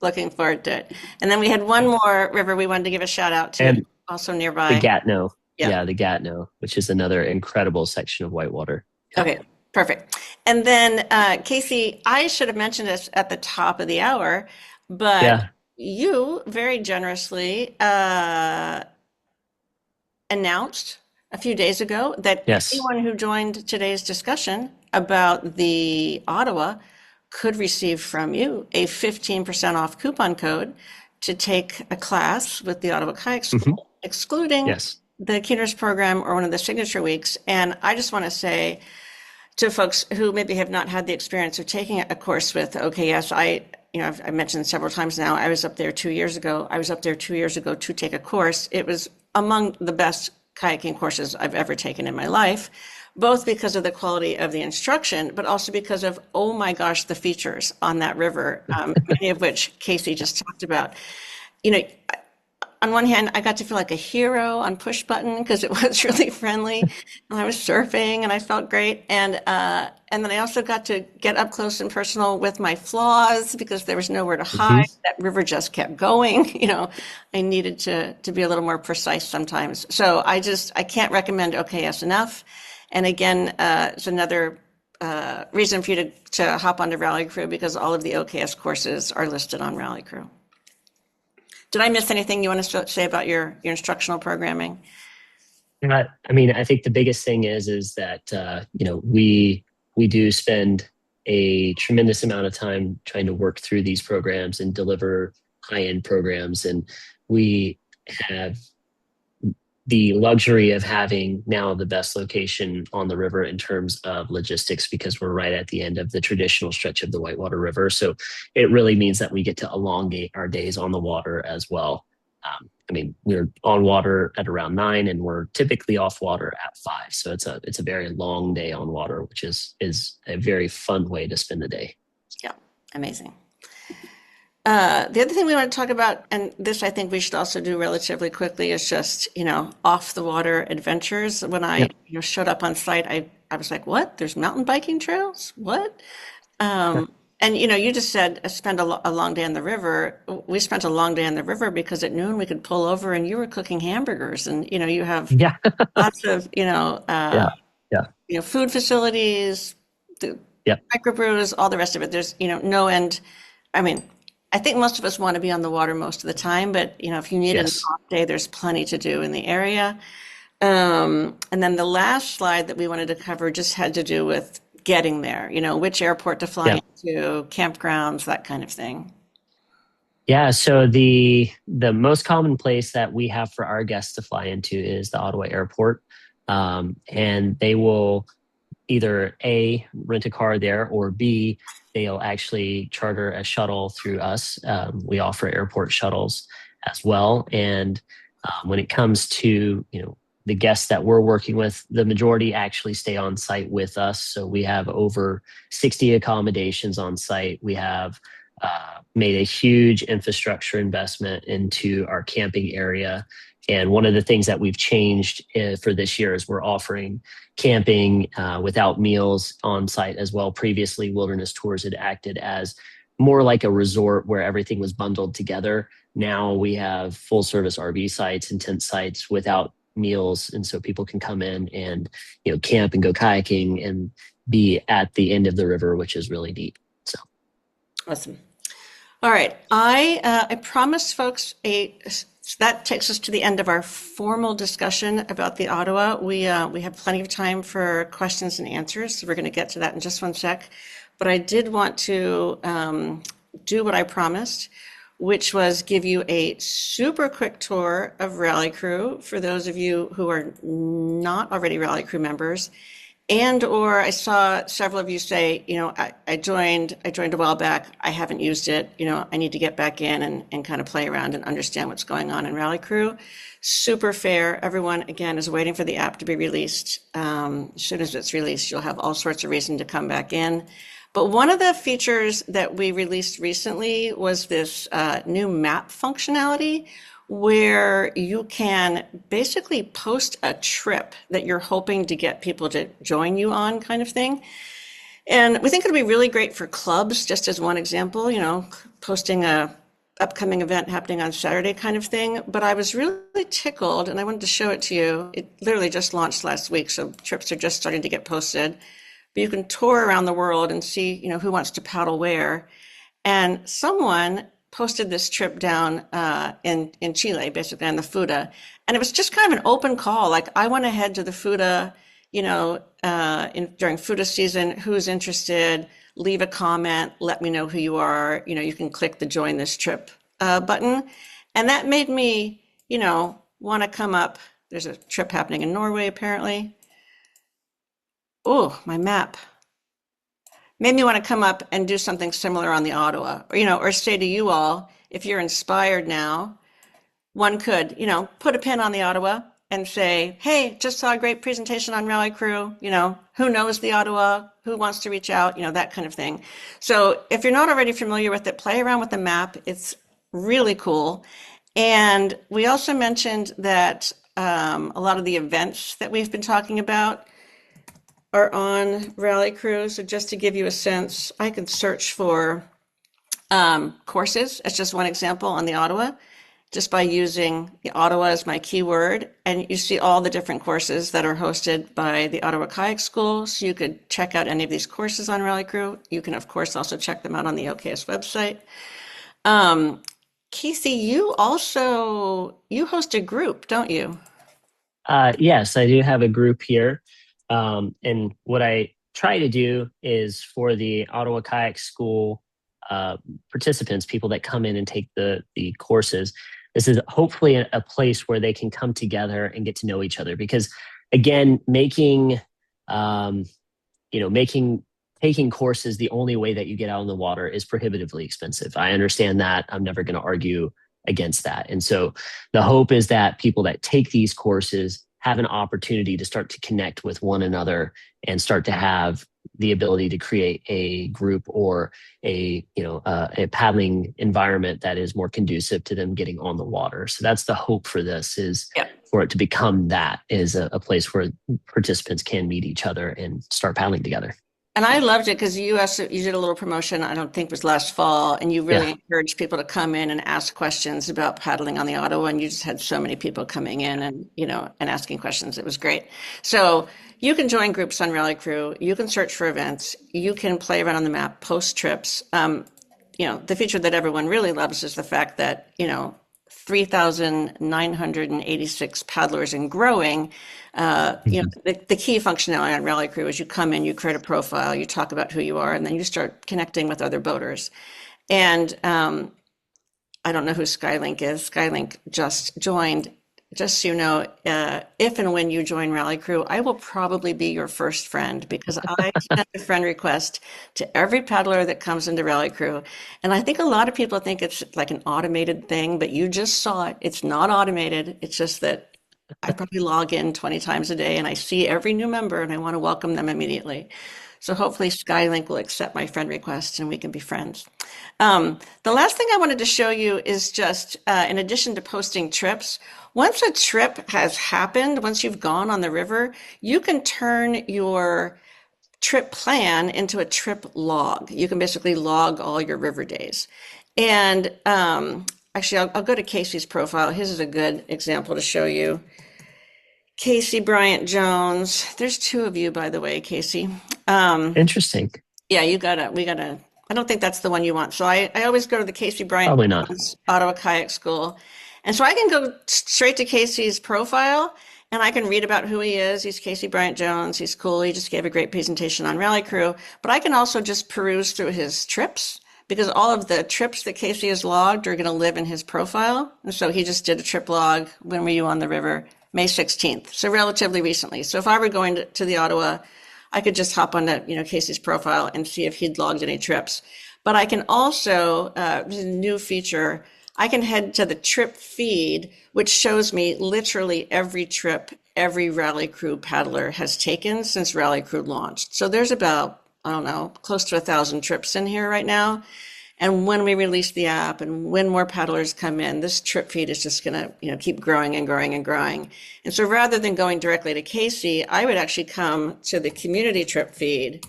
Looking forward to it. And then we had one more river we wanted to give a shout out to, and also nearby. The Gatineau. Yeah, the Gatineau, which is another incredible section of whitewater. Okay, perfect. And then, Casey, I should have mentioned this at the top of the hour, but you very generously announced a few days ago that anyone who joined today's discussion about the Ottawa could receive from you a 15% off coupon code to take a class with the Ottawa Kayak School, excluding the Keeners program or one of the signature weeks. And I just want to say to folks who maybe have not had the experience of taking a course with OKS, I've mentioned several times now, I was up there 2 years ago. I was up there 2 years ago to take a course. It was among the best kayaking courses I've ever taken in my life, both because of the quality of the instruction, but also because of, oh my gosh, the features on that river, many of which Casey just talked about. On one hand, I got to feel like a hero on push button because it was really friendly, and I was surfing and I felt great. And then I also got to get up close and personal with my flaws because there was nowhere to hide. That river just kept going. I needed to be a little more precise sometimes. So I can't recommend OKS enough. And again, it's another reason for you to hop onto RallyCrew because all of the OKS courses are listed on RallyCrew. Did I miss anything you want to say about your instructional programming? I think the biggest thing is that we do spend a tremendous amount of time trying to work through these programs and deliver high-end programs, and we have the luxury of having now the best location on the river in terms of logistics because we're right at the end of the traditional stretch of the Whitewater River. So it really means that we get to elongate our days on the water as well. We're on water at around 9 and we're typically off water at 5. So it's a very long day on water, which is a very fun way to spend the day. Yeah, amazing. The other thing we want to talk about, and this I think we should also do relatively quickly, is just, off the water adventures. When I showed up on site, I was like, what? There's mountain biking trails? What? And, you just said spend a long day on the river. We spent a long day on the river because at noon we could pull over and you were cooking hamburgers and, you have lots of, food facilities, the microbrews, all the rest of it. There's, no end. I think most of us want to be on the water most of the time, but if you need an off day, there's plenty to do in the area. And then the last slide that we wanted to cover just had to do with getting there, which airport to fly Yeah. into, campgrounds, that kind of thing. Yeah, so the most common place that we have for our guests to fly into is the Ottawa airport. And they will either A, rent a car there, or B, they'll actually charter a shuttle through us. We offer airport shuttles as well. And when it comes to, the guests that we're working with, the majority actually stay on site with us. So we have over 60 accommodations on site. We have made a huge infrastructure investment into our camping area. And one of the things that we've changed for this year is we're offering camping without meals on site as well. Previously, Wilderness Tours had acted as more like a resort where everything was bundled together. Now we have full service RV sites and tent sites without meals. And so people can come in and, camp and go kayaking and be at the end of the river, which is really neat. So Awesome. All right. I promised folks so that takes us to the end of our formal discussion about the Ottawa. We have plenty of time for questions and answers, so we're going to get to that in just one sec. But I did want to do what I promised, which was give you a super quick tour of RallyCrew for those of you who are not already RallyCrew members. And or I saw several of you say, I joined a while back. I haven't used it. I need to get back in and kind of play around and understand what's going on in RallyCrew. Super fair. Everyone, again, is waiting for the app to be released. As soon as it's released, you'll have all sorts of reason to come back in. But one of the features that we released recently was this new map functionality, where you can basically post a trip that you're hoping to get people to join you on, kind of thing. And we think it'll be really great for clubs, just as one example, posting a upcoming event happening on Saturday kind of thing. But I was really tickled, and I wanted to show it to you. It literally just launched last week, so trips are just starting to get posted. But you can tour around the world and see, who wants to paddle where. And someone posted this trip down in Chile, basically on the Fuda. And it was just kind of an open call. Like, I want to head to the Fuda, during Fuda season. Who's interested? Leave a comment. Let me know who you are. You can click the join this trip button. And that made me, want to come up. There's a trip happening in Norway, apparently. Oh, my map. Made me want to come up and do something similar on the Ottawa, or say to you all, if you're inspired now, one could, put a pin on the Ottawa and say, hey, just saw a great presentation on RallyCrew, who knows the Ottawa, who wants to reach out, that kind of thing. So if you're not already familiar with it, play around with the map. It's really cool. And we also mentioned that a lot of the events that we've been talking about are on RallyCrew. So just to give you a sense, I can search for courses as just one example on the Ottawa, just by using the Ottawa as my keyword. And you see all the different courses that are hosted by the Ottawa Kayak School. So you could check out any of these courses on RallyCrew. You can, of course, also check them out on the OKS website. Casey, you host a group, don't you? Yes, I do have a group here. And what I try to do is for the Ottawa Kayak School participants, people that come in and take the courses, this is hopefully a place where they can come together and get to know each other. Because again, taking courses the only way that you get out on the water is prohibitively expensive. I understand that. I'm never going to argue against that. And so the hope is that people that take these courses have an opportunity to start to connect with one another and start to have the ability to create a group or a paddling environment that is more conducive to them getting on the water. So that's the hope for this, is for it to become that, is a place where participants can meet each other and start paddling together. And I loved it because you did a little promotion, I don't think it was last fall, and you really encouraged people to come in and ask questions about paddling on the Ottawa, and you just had so many people coming in and, and asking questions. It was great. So you can join groups on RallyCrew, you can search for events, you can play around on the map, post trips. The feature that everyone really loves is the fact that, 3,986 paddlers and growing. You know, the key functionality on RallyCrew is you come in, you create a profile, you talk about who you are, and then you start connecting with other boaters. And I don't know who Skylink is. Skylink just joined. Just so you know, if and when you join RallyCrew, I will probably be your first friend because I send a friend request to every paddler that comes into RallyCrew. And I think a lot of people think it's like an automated thing, but you just saw it. It's not automated. It's just that I probably log in 20 times a day and I see every new member and I want to welcome them immediately. So hopefully Skylink will accept my friend request and we can be friends. The last thing I wanted to show you is just, in addition to posting trips, once a trip has happened, once you've gone on the river, you can turn your trip plan into a trip log. You can basically log all your river days. And actually, I'll go to Casey's profile. His is a good example to show you. Casey Bryant Jones. There's two of you, by the way, Casey. Interesting. Yeah, we gotta, I don't think that's the one you want. So I always go to the Casey Bryant Probably not. Jones Ottawa Kayak School. And so I can go straight to Casey's profile and I can read about who he is. He's Casey Bryant Jones. He's cool. He just gave a great presentation on RallyCrew. But I can also just peruse through his trips because all of the trips that Casey has logged are going to live in his profile. And so he just did a trip log. When were you on the river? May 16th. So relatively recently. So if I were going to the Ottawa, I could just hop onto, Casey's profile and see if he'd logged any trips. But I can also, this is a new feature, I can head to the trip feed, which shows me literally every trip every RallyCrew paddler has taken since RallyCrew launched. So there's about, I don't know, close to 1,000 trips in here right now. And when we release the app and when more paddlers come in, this trip feed is just going to, keep growing and growing and growing. And so rather than going directly to Casey, I would actually come to the community trip feed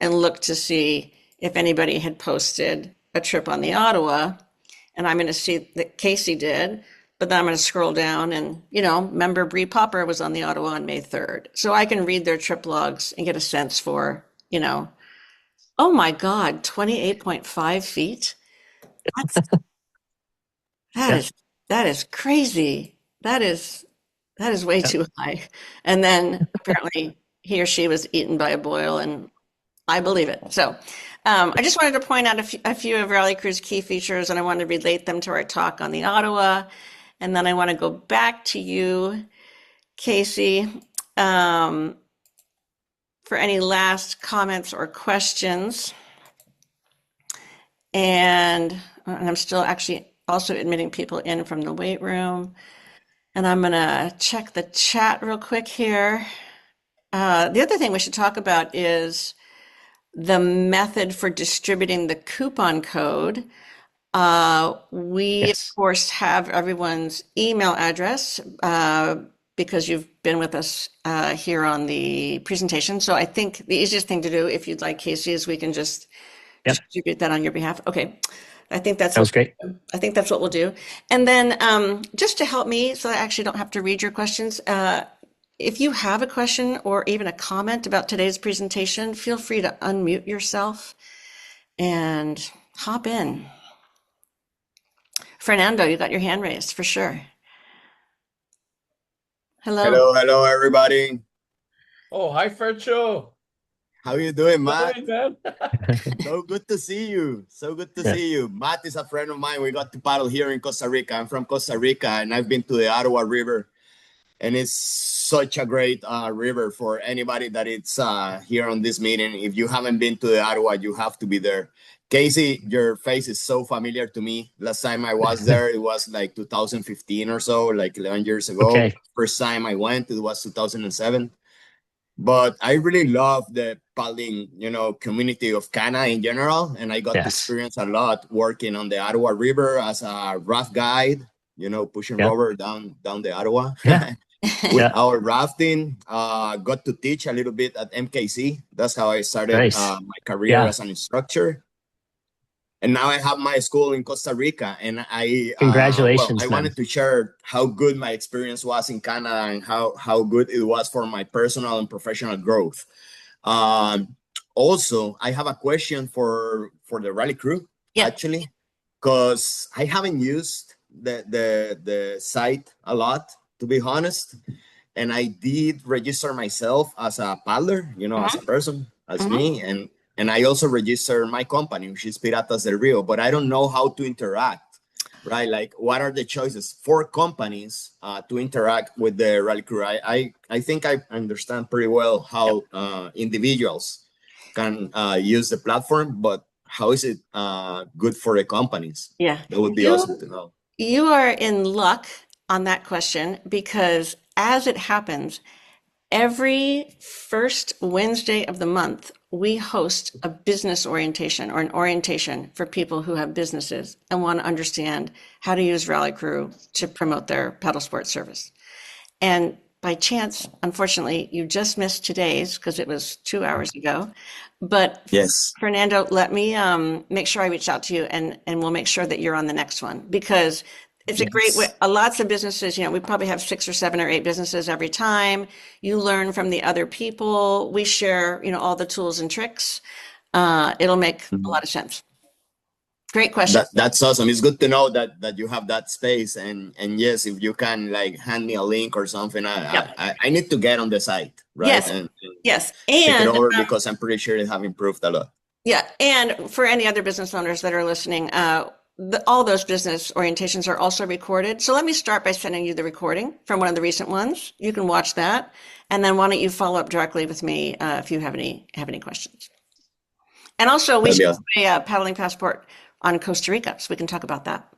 and look to see if anybody had posted a trip on the Ottawa. And I'm going to see that Casey did, but then I'm going to scroll down and, member Bree Popper was on the Ottawa on May 3rd. So I can read their trip logs and get a sense for, oh my God, 28.5 feet. That is crazy. That is way too high. And then apparently he or she was eaten by a boil, and I believe it. So I just wanted to point out a few of RallyCrew's key features, and I wanted to relate them to our talk on the Ottawa. And then I want to go back to you, Casey, for any last comments or questions. And I'm still actually also admitting people in from the weight room. And I'm going to check the chat real quick here. The other thing we should talk about is the method for distributing the coupon code. We, Yes. of course, have everyone's email address because you've been with us here on the presentation. So I think the easiest thing to do, if you'd like, Casey, is we can just distribute that on your behalf. Okay. I think that's great. I think that's what we'll do. And then just to help me, so I actually don't have to read your questions, if you have a question or even a comment about today's presentation, feel free to unmute yourself and hop in. Fernando, you got your hand raised for sure. Hello. Hello, everybody. Oh, hi, Fercho. How you doing, Matt? Hi, man. So good to see you. So good to see you. Matt is a friend of mine. We got to paddle here in Costa Rica. I'm from Costa Rica, and I've been to the Ottawa River, and it's such a great river for anybody that it's here on this meeting. If you haven't been to the Ottawa, you have to be there. Casey, your face is so familiar to me. Last time I was there, it was like 2015 or so, like 11 years ago. Okay. First time I went, it was 2007. But I really love the paddling, community of Canada in general. And I got to experience a lot working on the Ottawa River as a raft guide, pushing rubber down the Ottawa. With our rafting, got to teach a little bit at MKC. That's how I started my career as an instructor. And now I have my school in Costa Rica, and Congratulations. I wanted to share how good my experience was in Canada and how good it was for my personal and professional growth. Also, I have a question for the Rally Crew, actually, because I haven't used the site a lot, to be honest. And I did register myself as a paddler, as a person, as me. And I also registered my company, which is Piratas del Rio, but I don't know how to interact, right? Like, what are the choices for companies to interact with the Rally Crew? I think I understand pretty well how individuals can use the platform, but how is it good for the companies? Yeah. That would be awesome to know. You are in luck on that question, because as it happens, every first Wednesday of the month, we host a business orientation, or an orientation for people who have businesses and want to understand how to use RallyCrew to promote their paddle sports service. And by chance, unfortunately, you just missed today's because it was 2 hours ago. But Yes. Fernando, let me make sure I reach out to you, and we'll make sure that you're on the next one, because it's a great way. Lots of businesses, we probably have 6 or 7 or 8 businesses every time. You learn from the other people. We share, all the tools and tricks. It'll make a lot of sense. Great question. That's awesome. It's good to know that you have that space. And yes, if you can like hand me a link or something, I need to get on the site, right? Yes. Yes. Take it And over, because I'm pretty sure it have improved a lot. yeah. And for any other business owners that are listening, all those business orientations are also recorded. So let me start by sending you the recording from one of the recent ones. You can watch that. And then why don't you follow up directly with me if you have any questions. And also, we should do a paddling passport on Costa Rica, so we can talk about that.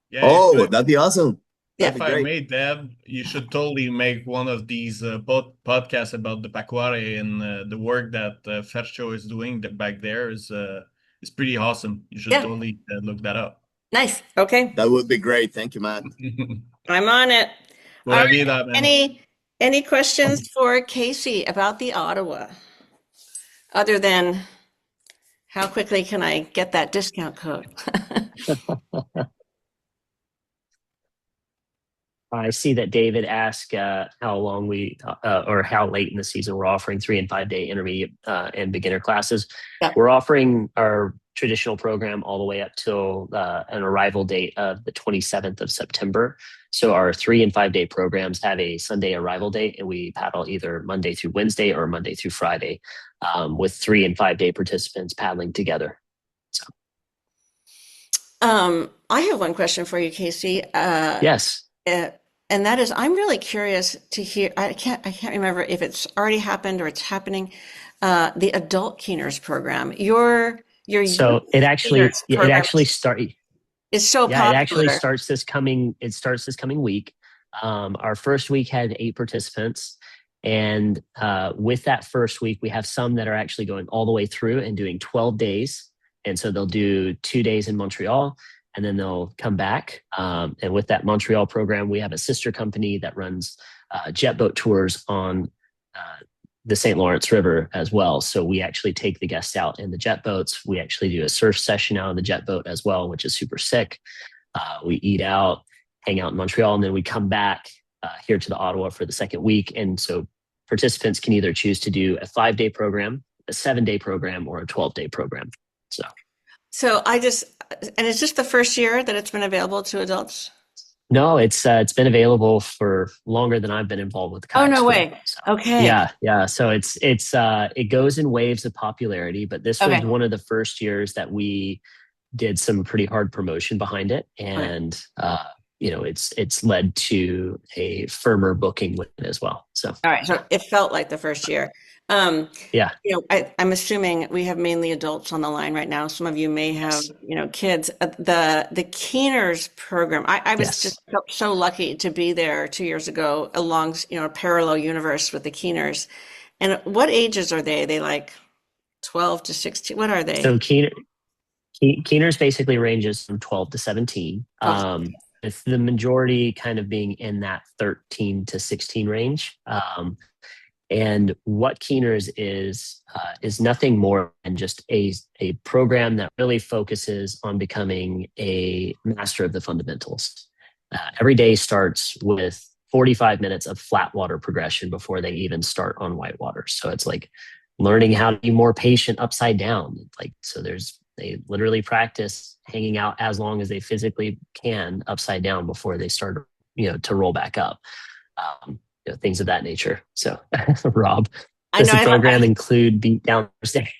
Yeah, that'd be awesome. If I may, Deb, you should totally make one of these podcasts about the Pacuare, and the work that Fercho is doing back there is pretty awesome. You should totally look that up. Nice. Okay. That would be great. Thank you, Matt. I'm on it. Pura vida, man. Any questions for Casey about the Ottawa, other than how quickly can I get that discount code? I see that David asked how long or how late in the season we're offering 3 and 5 day intermediate and beginner classes. Yeah. We're offering our traditional program all the way up till an arrival date of the 27th of September. So our 3 and 5 day programs have a Sunday arrival date, and we paddle either Monday through Wednesday or Monday through Friday, with 3 and 5 day participants paddling together. So, I have one question for you, Casey. Yes. And that is, I'm really curious to hear. I can't remember if it's already happened or it's happening. The adult keeners program. So it actually started. It's so popular. It actually starts this coming. It starts this coming week. Our first week had 8 participants, and with that first week, we have some that are actually going all the way through and doing 12 days. And so they'll do 2 days in Montreal, and then they'll come back. And with that Montreal program, we have a sister company that runs jet boat tours on the St. Lawrence River as well. So we actually take the guests out in the jet boats. We actually do a surf session out of the jet boat as well, which is super sick. We eat out, hang out in Montreal, and then we come back here to the Ottawa for the second week. And so participants can either choose to do a 5-day program, a 7-day program, or a 12-day program. So it's just the first year that it's been available to adults? No, it's been available for longer than I've been involved with the kayak school. Way. So, okay. Yeah. So it goes in waves of popularity, but this was one of the first years that we did some pretty hard promotion behind it, and it's led to a firmer booking with it as well. So all right, so it felt like the first year. I'm assuming we have mainly adults on the line right now. Some of you may have, kids. The Keeners program, I was just felt so lucky to be there 2 years ago along, a parallel universe with the Keeners. And what ages are they? Are they like 12 to 16? What are they? So Keeners basically ranges from 12 to 17. With the majority kind of being in that 13 to 16 range. And what Keeners is nothing more than just a program that really focuses on becoming a master of the fundamentals. Every day starts with 45 minutes of flat water progression before they even start on whitewater. So it's like learning how to be more patient upside down. So there's They literally practice hanging out as long as they physically can upside down before they start, to roll back up. Things of that nature. So, Rob, does the program include beat down Thursday?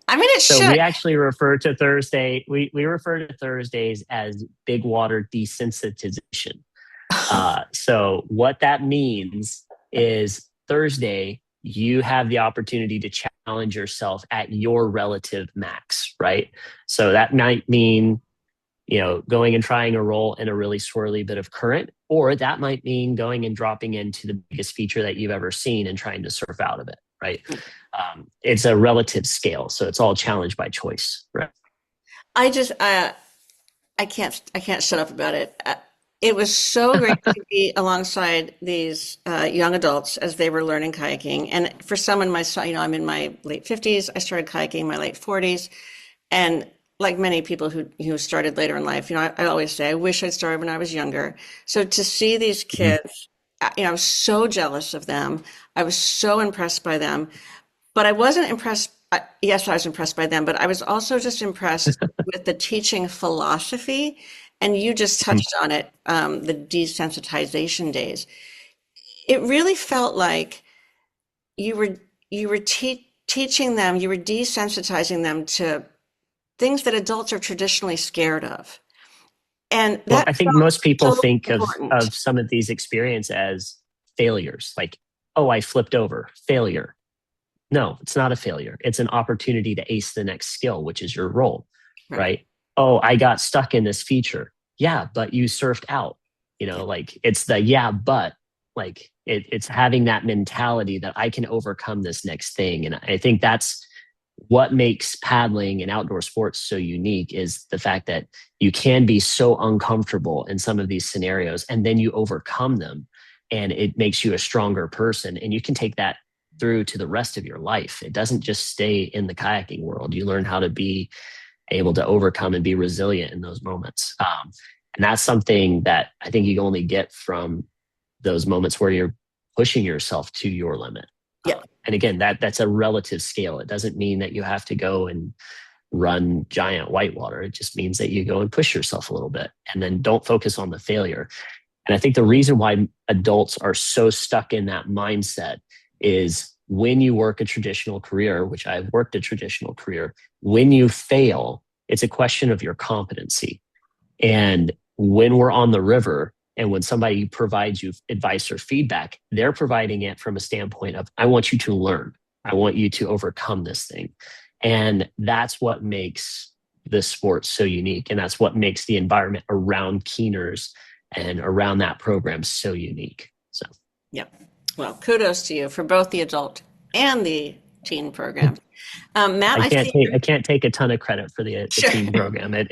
I mean, it should. So we actually refer to Thursday. We refer to Thursdays as big water desensitization. So what that means is Thursday, you have the opportunity to challenge yourself at your relative max, right? So that might mean, going and trying a roll in a really swirly bit of current, or that might mean going and dropping into the biggest feature that you've ever seen and trying to surf out of it, right? It's a relative scale, so it's all challenge by choice, right? I can't shut up about it. It was so great to be alongside these young adults as they were learning kayaking. And for someone, I'm in my late 50s. I started kayaking in my late 40s, and like many people who started later in life, I always say, I wish I'd started when I was younger. So to see these kids, I was so jealous of them. I was so impressed by them, but I wasn't impressed. Yes, I was impressed by them, but I was also just impressed with the teaching philosophy. And you just touched on it, the desensitization days. It really felt like you were teaching them, you were desensitizing them to things that adults are traditionally scared of. And I think most people think of some of these experiences as failures, like, oh, I flipped over, failure. No, it's not a failure. It's an opportunity to ace the next skill, which is your role, right? Oh, I got stuck in this feature. Yeah, but you surfed out, like it's but like it's having that mentality that I can overcome this next thing. And I think that's what makes paddling and outdoor sports so unique, is the fact that you can be so uncomfortable in some of these scenarios and then you overcome them, and it makes you a stronger person, and you can take that through to the rest of your life. It doesn't just stay in the kayaking world. You learn how to be able to overcome and be resilient in those moments. And that's something that I think you only get from those moments where you're pushing yourself to your limit. Yeah. And again, that's a relative scale. It doesn't mean that you have to go and run giant whitewater. It just means that you go and push yourself a little bit, and then don't focus on the failure. And I think the reason why adults are so stuck in that mindset is when you work a traditional career, which I've worked a traditional career, when you fail, it's a question of your competency. And when we're on the river and when somebody provides you advice or feedback, they're providing it from a standpoint of, I want you to learn. I want you to overcome this thing. And that's what makes this sport so unique. And that's what makes the environment around Keeners and around that program so unique. So, yeah. Well, kudos to you for both the adult and the teen program. Matt, I can't take a ton of credit for the teen program. It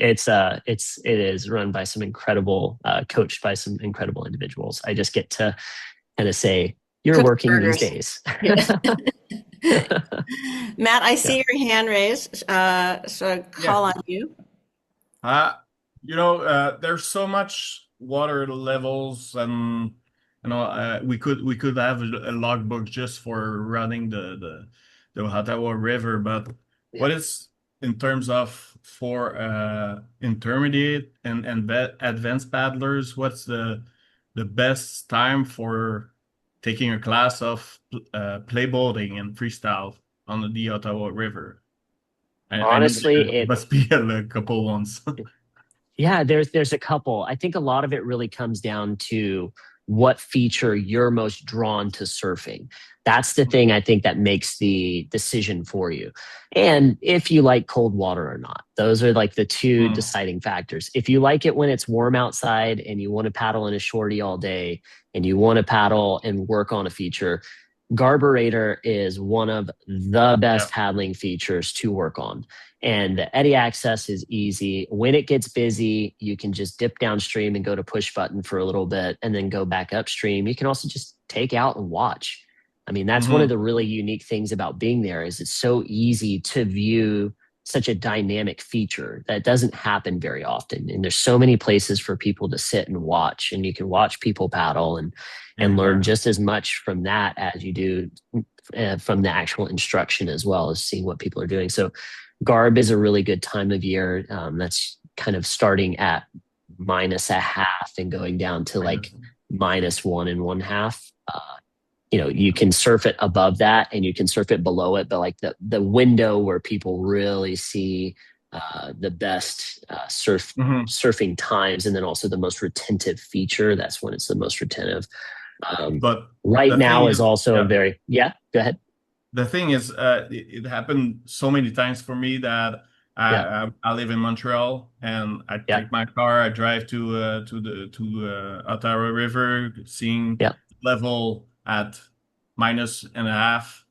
is run by some incredible, coached by some incredible individuals. I just get to kind of say, you're working these days. Matt, I see your hand raised, so I call on you. There's so much water levels, and we could have a logbook just for running the Ottawa River, but what is in terms of for intermediate and advanced paddlers, what's the best time for taking a class of playboating and freestyle on the Ottawa River? Honestly, it must be a couple ones. Yeah, there's a couple. I think a lot of it really comes down to what feature you're most drawn to surfing. That's the thing I think that makes the decision for you. And if you like cold water or not, those are like the two deciding factors. If you like it when it's warm outside and you want to paddle in a shorty all day and you want to paddle and work on a feature, Garburator is one of the best paddling features to work on. And the eddy access is easy. When it gets busy, you can just dip downstream and go to push button for a little bit and then go back upstream. You can also just take out and watch. I mean, that's one of the really unique things about being there, is it's so easy to view such a dynamic feature that doesn't happen very often. And there's so many places for people to sit and watch, and you can watch people paddle and learn just as much from that as you do from the actual instruction as well as seeing what people are doing. So Garb is a really good time of year. That's kind of starting at -0.5 and going down to like -1 and 1/2. You can surf it above that and you can surf it below it, but like the window where people really see the best surfing times, and then also the most retentive feature, that's when it's the most retentive. But right now is also a very go ahead. The thing is, it happened so many times for me that I live in Montreal, and I take my car, I drive to Ottawa River, seeing level at -0.5.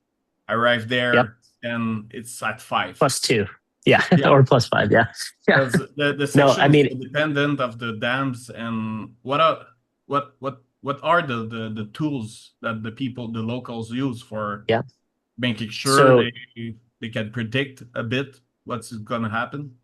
I arrive there and it's at 5. +2. Or +5. Because the section is independent of the dams. And what are the tools that the locals use for making sure they can predict a bit what's going to happen?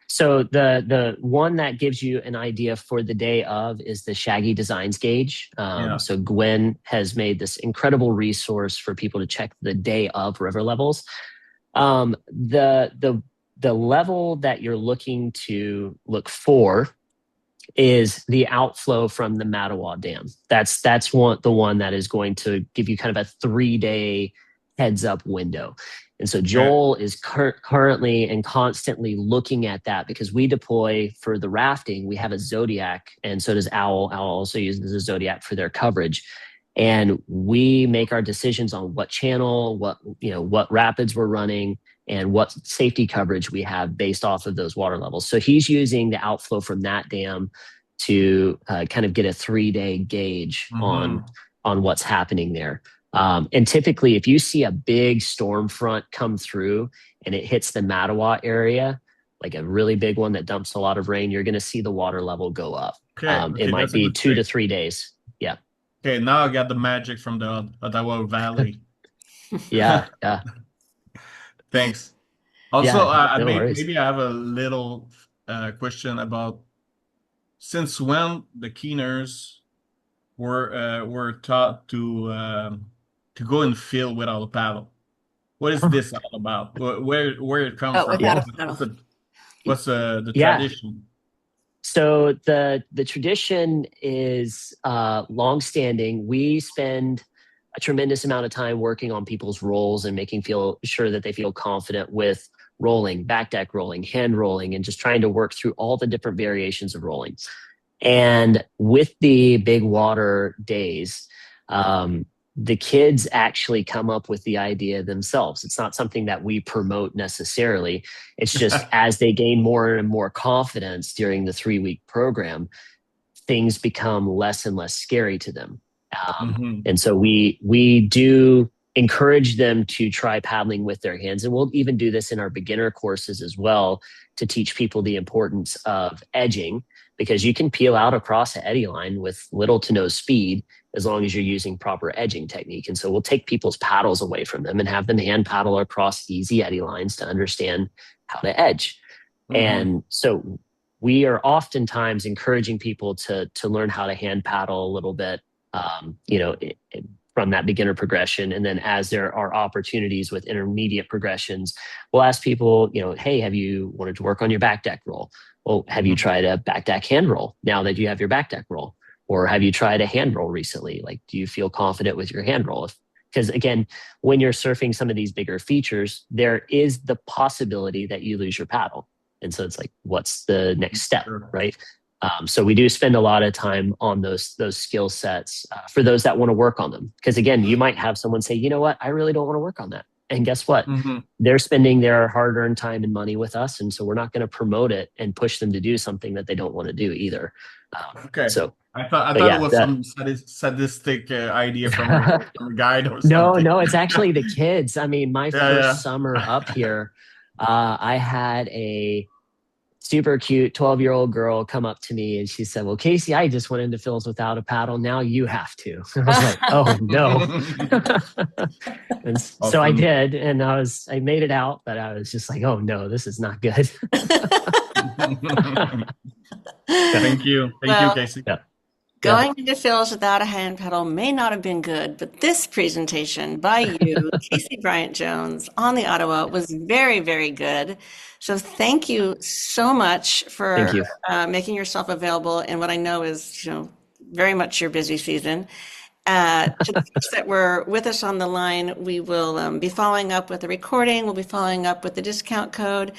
So the one that gives you an idea for the day of is the Shaggy Designs gauge. So Gwen has made this incredible resource for people to check the day of river levels. The level that you're looking to look for is the outflow from the Mattawa Dam. That's the one that is going to give you kind of a 3-day heads up window. And so Joel is currently and constantly looking at that, because we deploy for the rafting, we have a Zodiac, and so does Owl. Owl also uses the Zodiac for their coverage. And we make our decisions on what channel, what rapids we're running, and what safety coverage we have based off of those water levels. So he's using the outflow from that dam to kind of get a 3-day gauge on what's happening there. And typically, if you see a big storm front come through and it hits the Mattawa area, like a really big one that dumps a lot of rain, you're going to see the water level go up. It might be 2 to 3 days. Okay, now I got the magic from the Ottawa Valley. Thanks. Also, maybe I have a little question about, since when the keeners were taught to go and fill without a paddle. What is this all about? Where it comes from? What's the tradition? So the tradition is longstanding. We spend a tremendous amount of time working on people's rolls and making sure that they feel confident with rolling, back deck rolling, hand rolling, and just trying to work through all the different variations of rolling. And with the big water days, the kids actually come up with the idea themselves. It's not something that we promote necessarily. It's just as they gain more and more confidence during the 3-week program, things become less and less scary to them. And so we do encourage them to try paddling with their hands. And we'll even do this in our beginner courses as well, to teach people the importance of edging, because you can peel out across an eddy line with little to no speed as long as you're using proper edging technique. And so we'll take people's paddles away from them and have them hand paddle across easy eddy lines to understand how to edge. And so we are oftentimes encouraging people to learn how to hand paddle a little bit, from that beginner progression. And then as there are opportunities with intermediate progressions, we'll ask people, hey, have you wanted to work on your back deck roll? Well, have you tried a back deck hand roll now that you have your back deck roll? Or have you tried a hand roll recently? Like, do you feel confident with your hand roll? Because again, when you're surfing some of these bigger features, there is the possibility that you lose your paddle. And so it's like, what's the next step, right? So we do spend a lot of time on those skill sets for those that want to work on them. Because again, you might have someone say, you know what, I really don't want to work on that. And guess what? They're spending their hard-earned time and money with us. And so we're not going to promote it and push them to do something that they don't want to do either. So I thought it was some sadistic idea from a guide or something. No, it's actually the kids. I mean, my first summer up here, I had a super cute 12-year-old girl come up to me and she said, well, Casey, I just went into fills without a paddle. Now you have to. And I was like, oh no. And so I did. And I made it out, but I was just like, oh no, this is not good. Thank you. Thank you, Casey. Going into Phil's without a hand pedal may not have been good, but this presentation by you, Casey Bryant Jones on the Ottawa was very, very good. So thank you so much for making yourself available in what I know is, very much your busy season. To the folks that were with us on the line, we will be following up with the recording. We'll be following up with the discount code.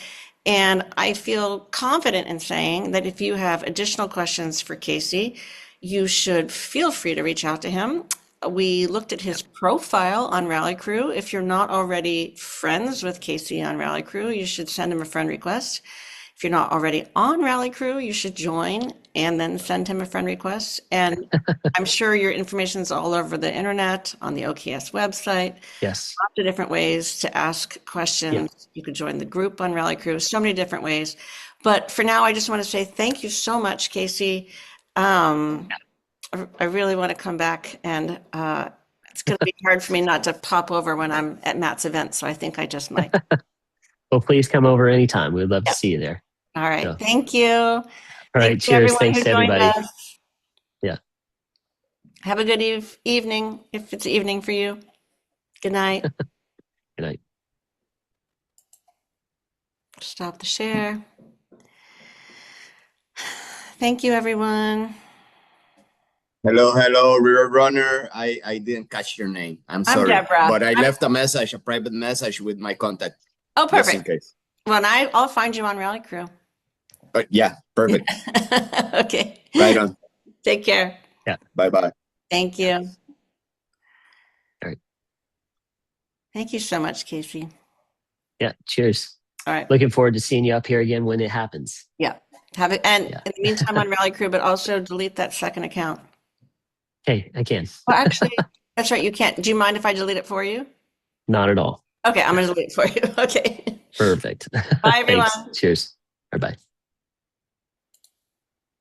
And I feel confident in saying that if you have additional questions for Casey, you should feel free to reach out to him. We looked at his profile on RallyCrew. If you're not already friends with Casey on RallyCrew, you should send him a friend request. If you're not already on RallyCrew, you should join and then send him a friend request. And I'm sure your information is all over the internet, on the OKS website. Yes. Lots of different ways to ask questions. Yeah. You could join the group on RallyCrew, so many different ways. But for now, I just want to say thank you so much, Casey. I really want to come back, and it's going to be hard for me not to pop over when I'm at Matt's event, so I think I just might. Well, please come over anytime. We'd love to see you there. All right. So. Thank you. All right. Cheers. Thanks to everybody. Us. Yeah. Have a good evening, if it's evening for you. Good night. Good night. Stop the share. Thank you, everyone. Hello, River Runner. I didn't catch your name. I'm sorry. I'm Deborah. But I left a private message with my contact. Oh, perfect. Just in case. Well, I'll find you on RallyCrew. Yeah, perfect. Okay. Right on. Take care. Yeah. Bye-bye. Thank you. All right. Thank you so much, Casey. Yeah. Cheers. All right. Looking forward to seeing you up here again when it happens. Yeah. Have it. And in the meantime, on RallyCrew, but also delete that second account. Okay, I can. Well, actually, that's right. You can't. Do you mind if I delete it for you? Not at all. Okay, I'm going to delete it for you. Okay. Perfect. Bye, everyone. Thanks. Cheers. Bye-bye.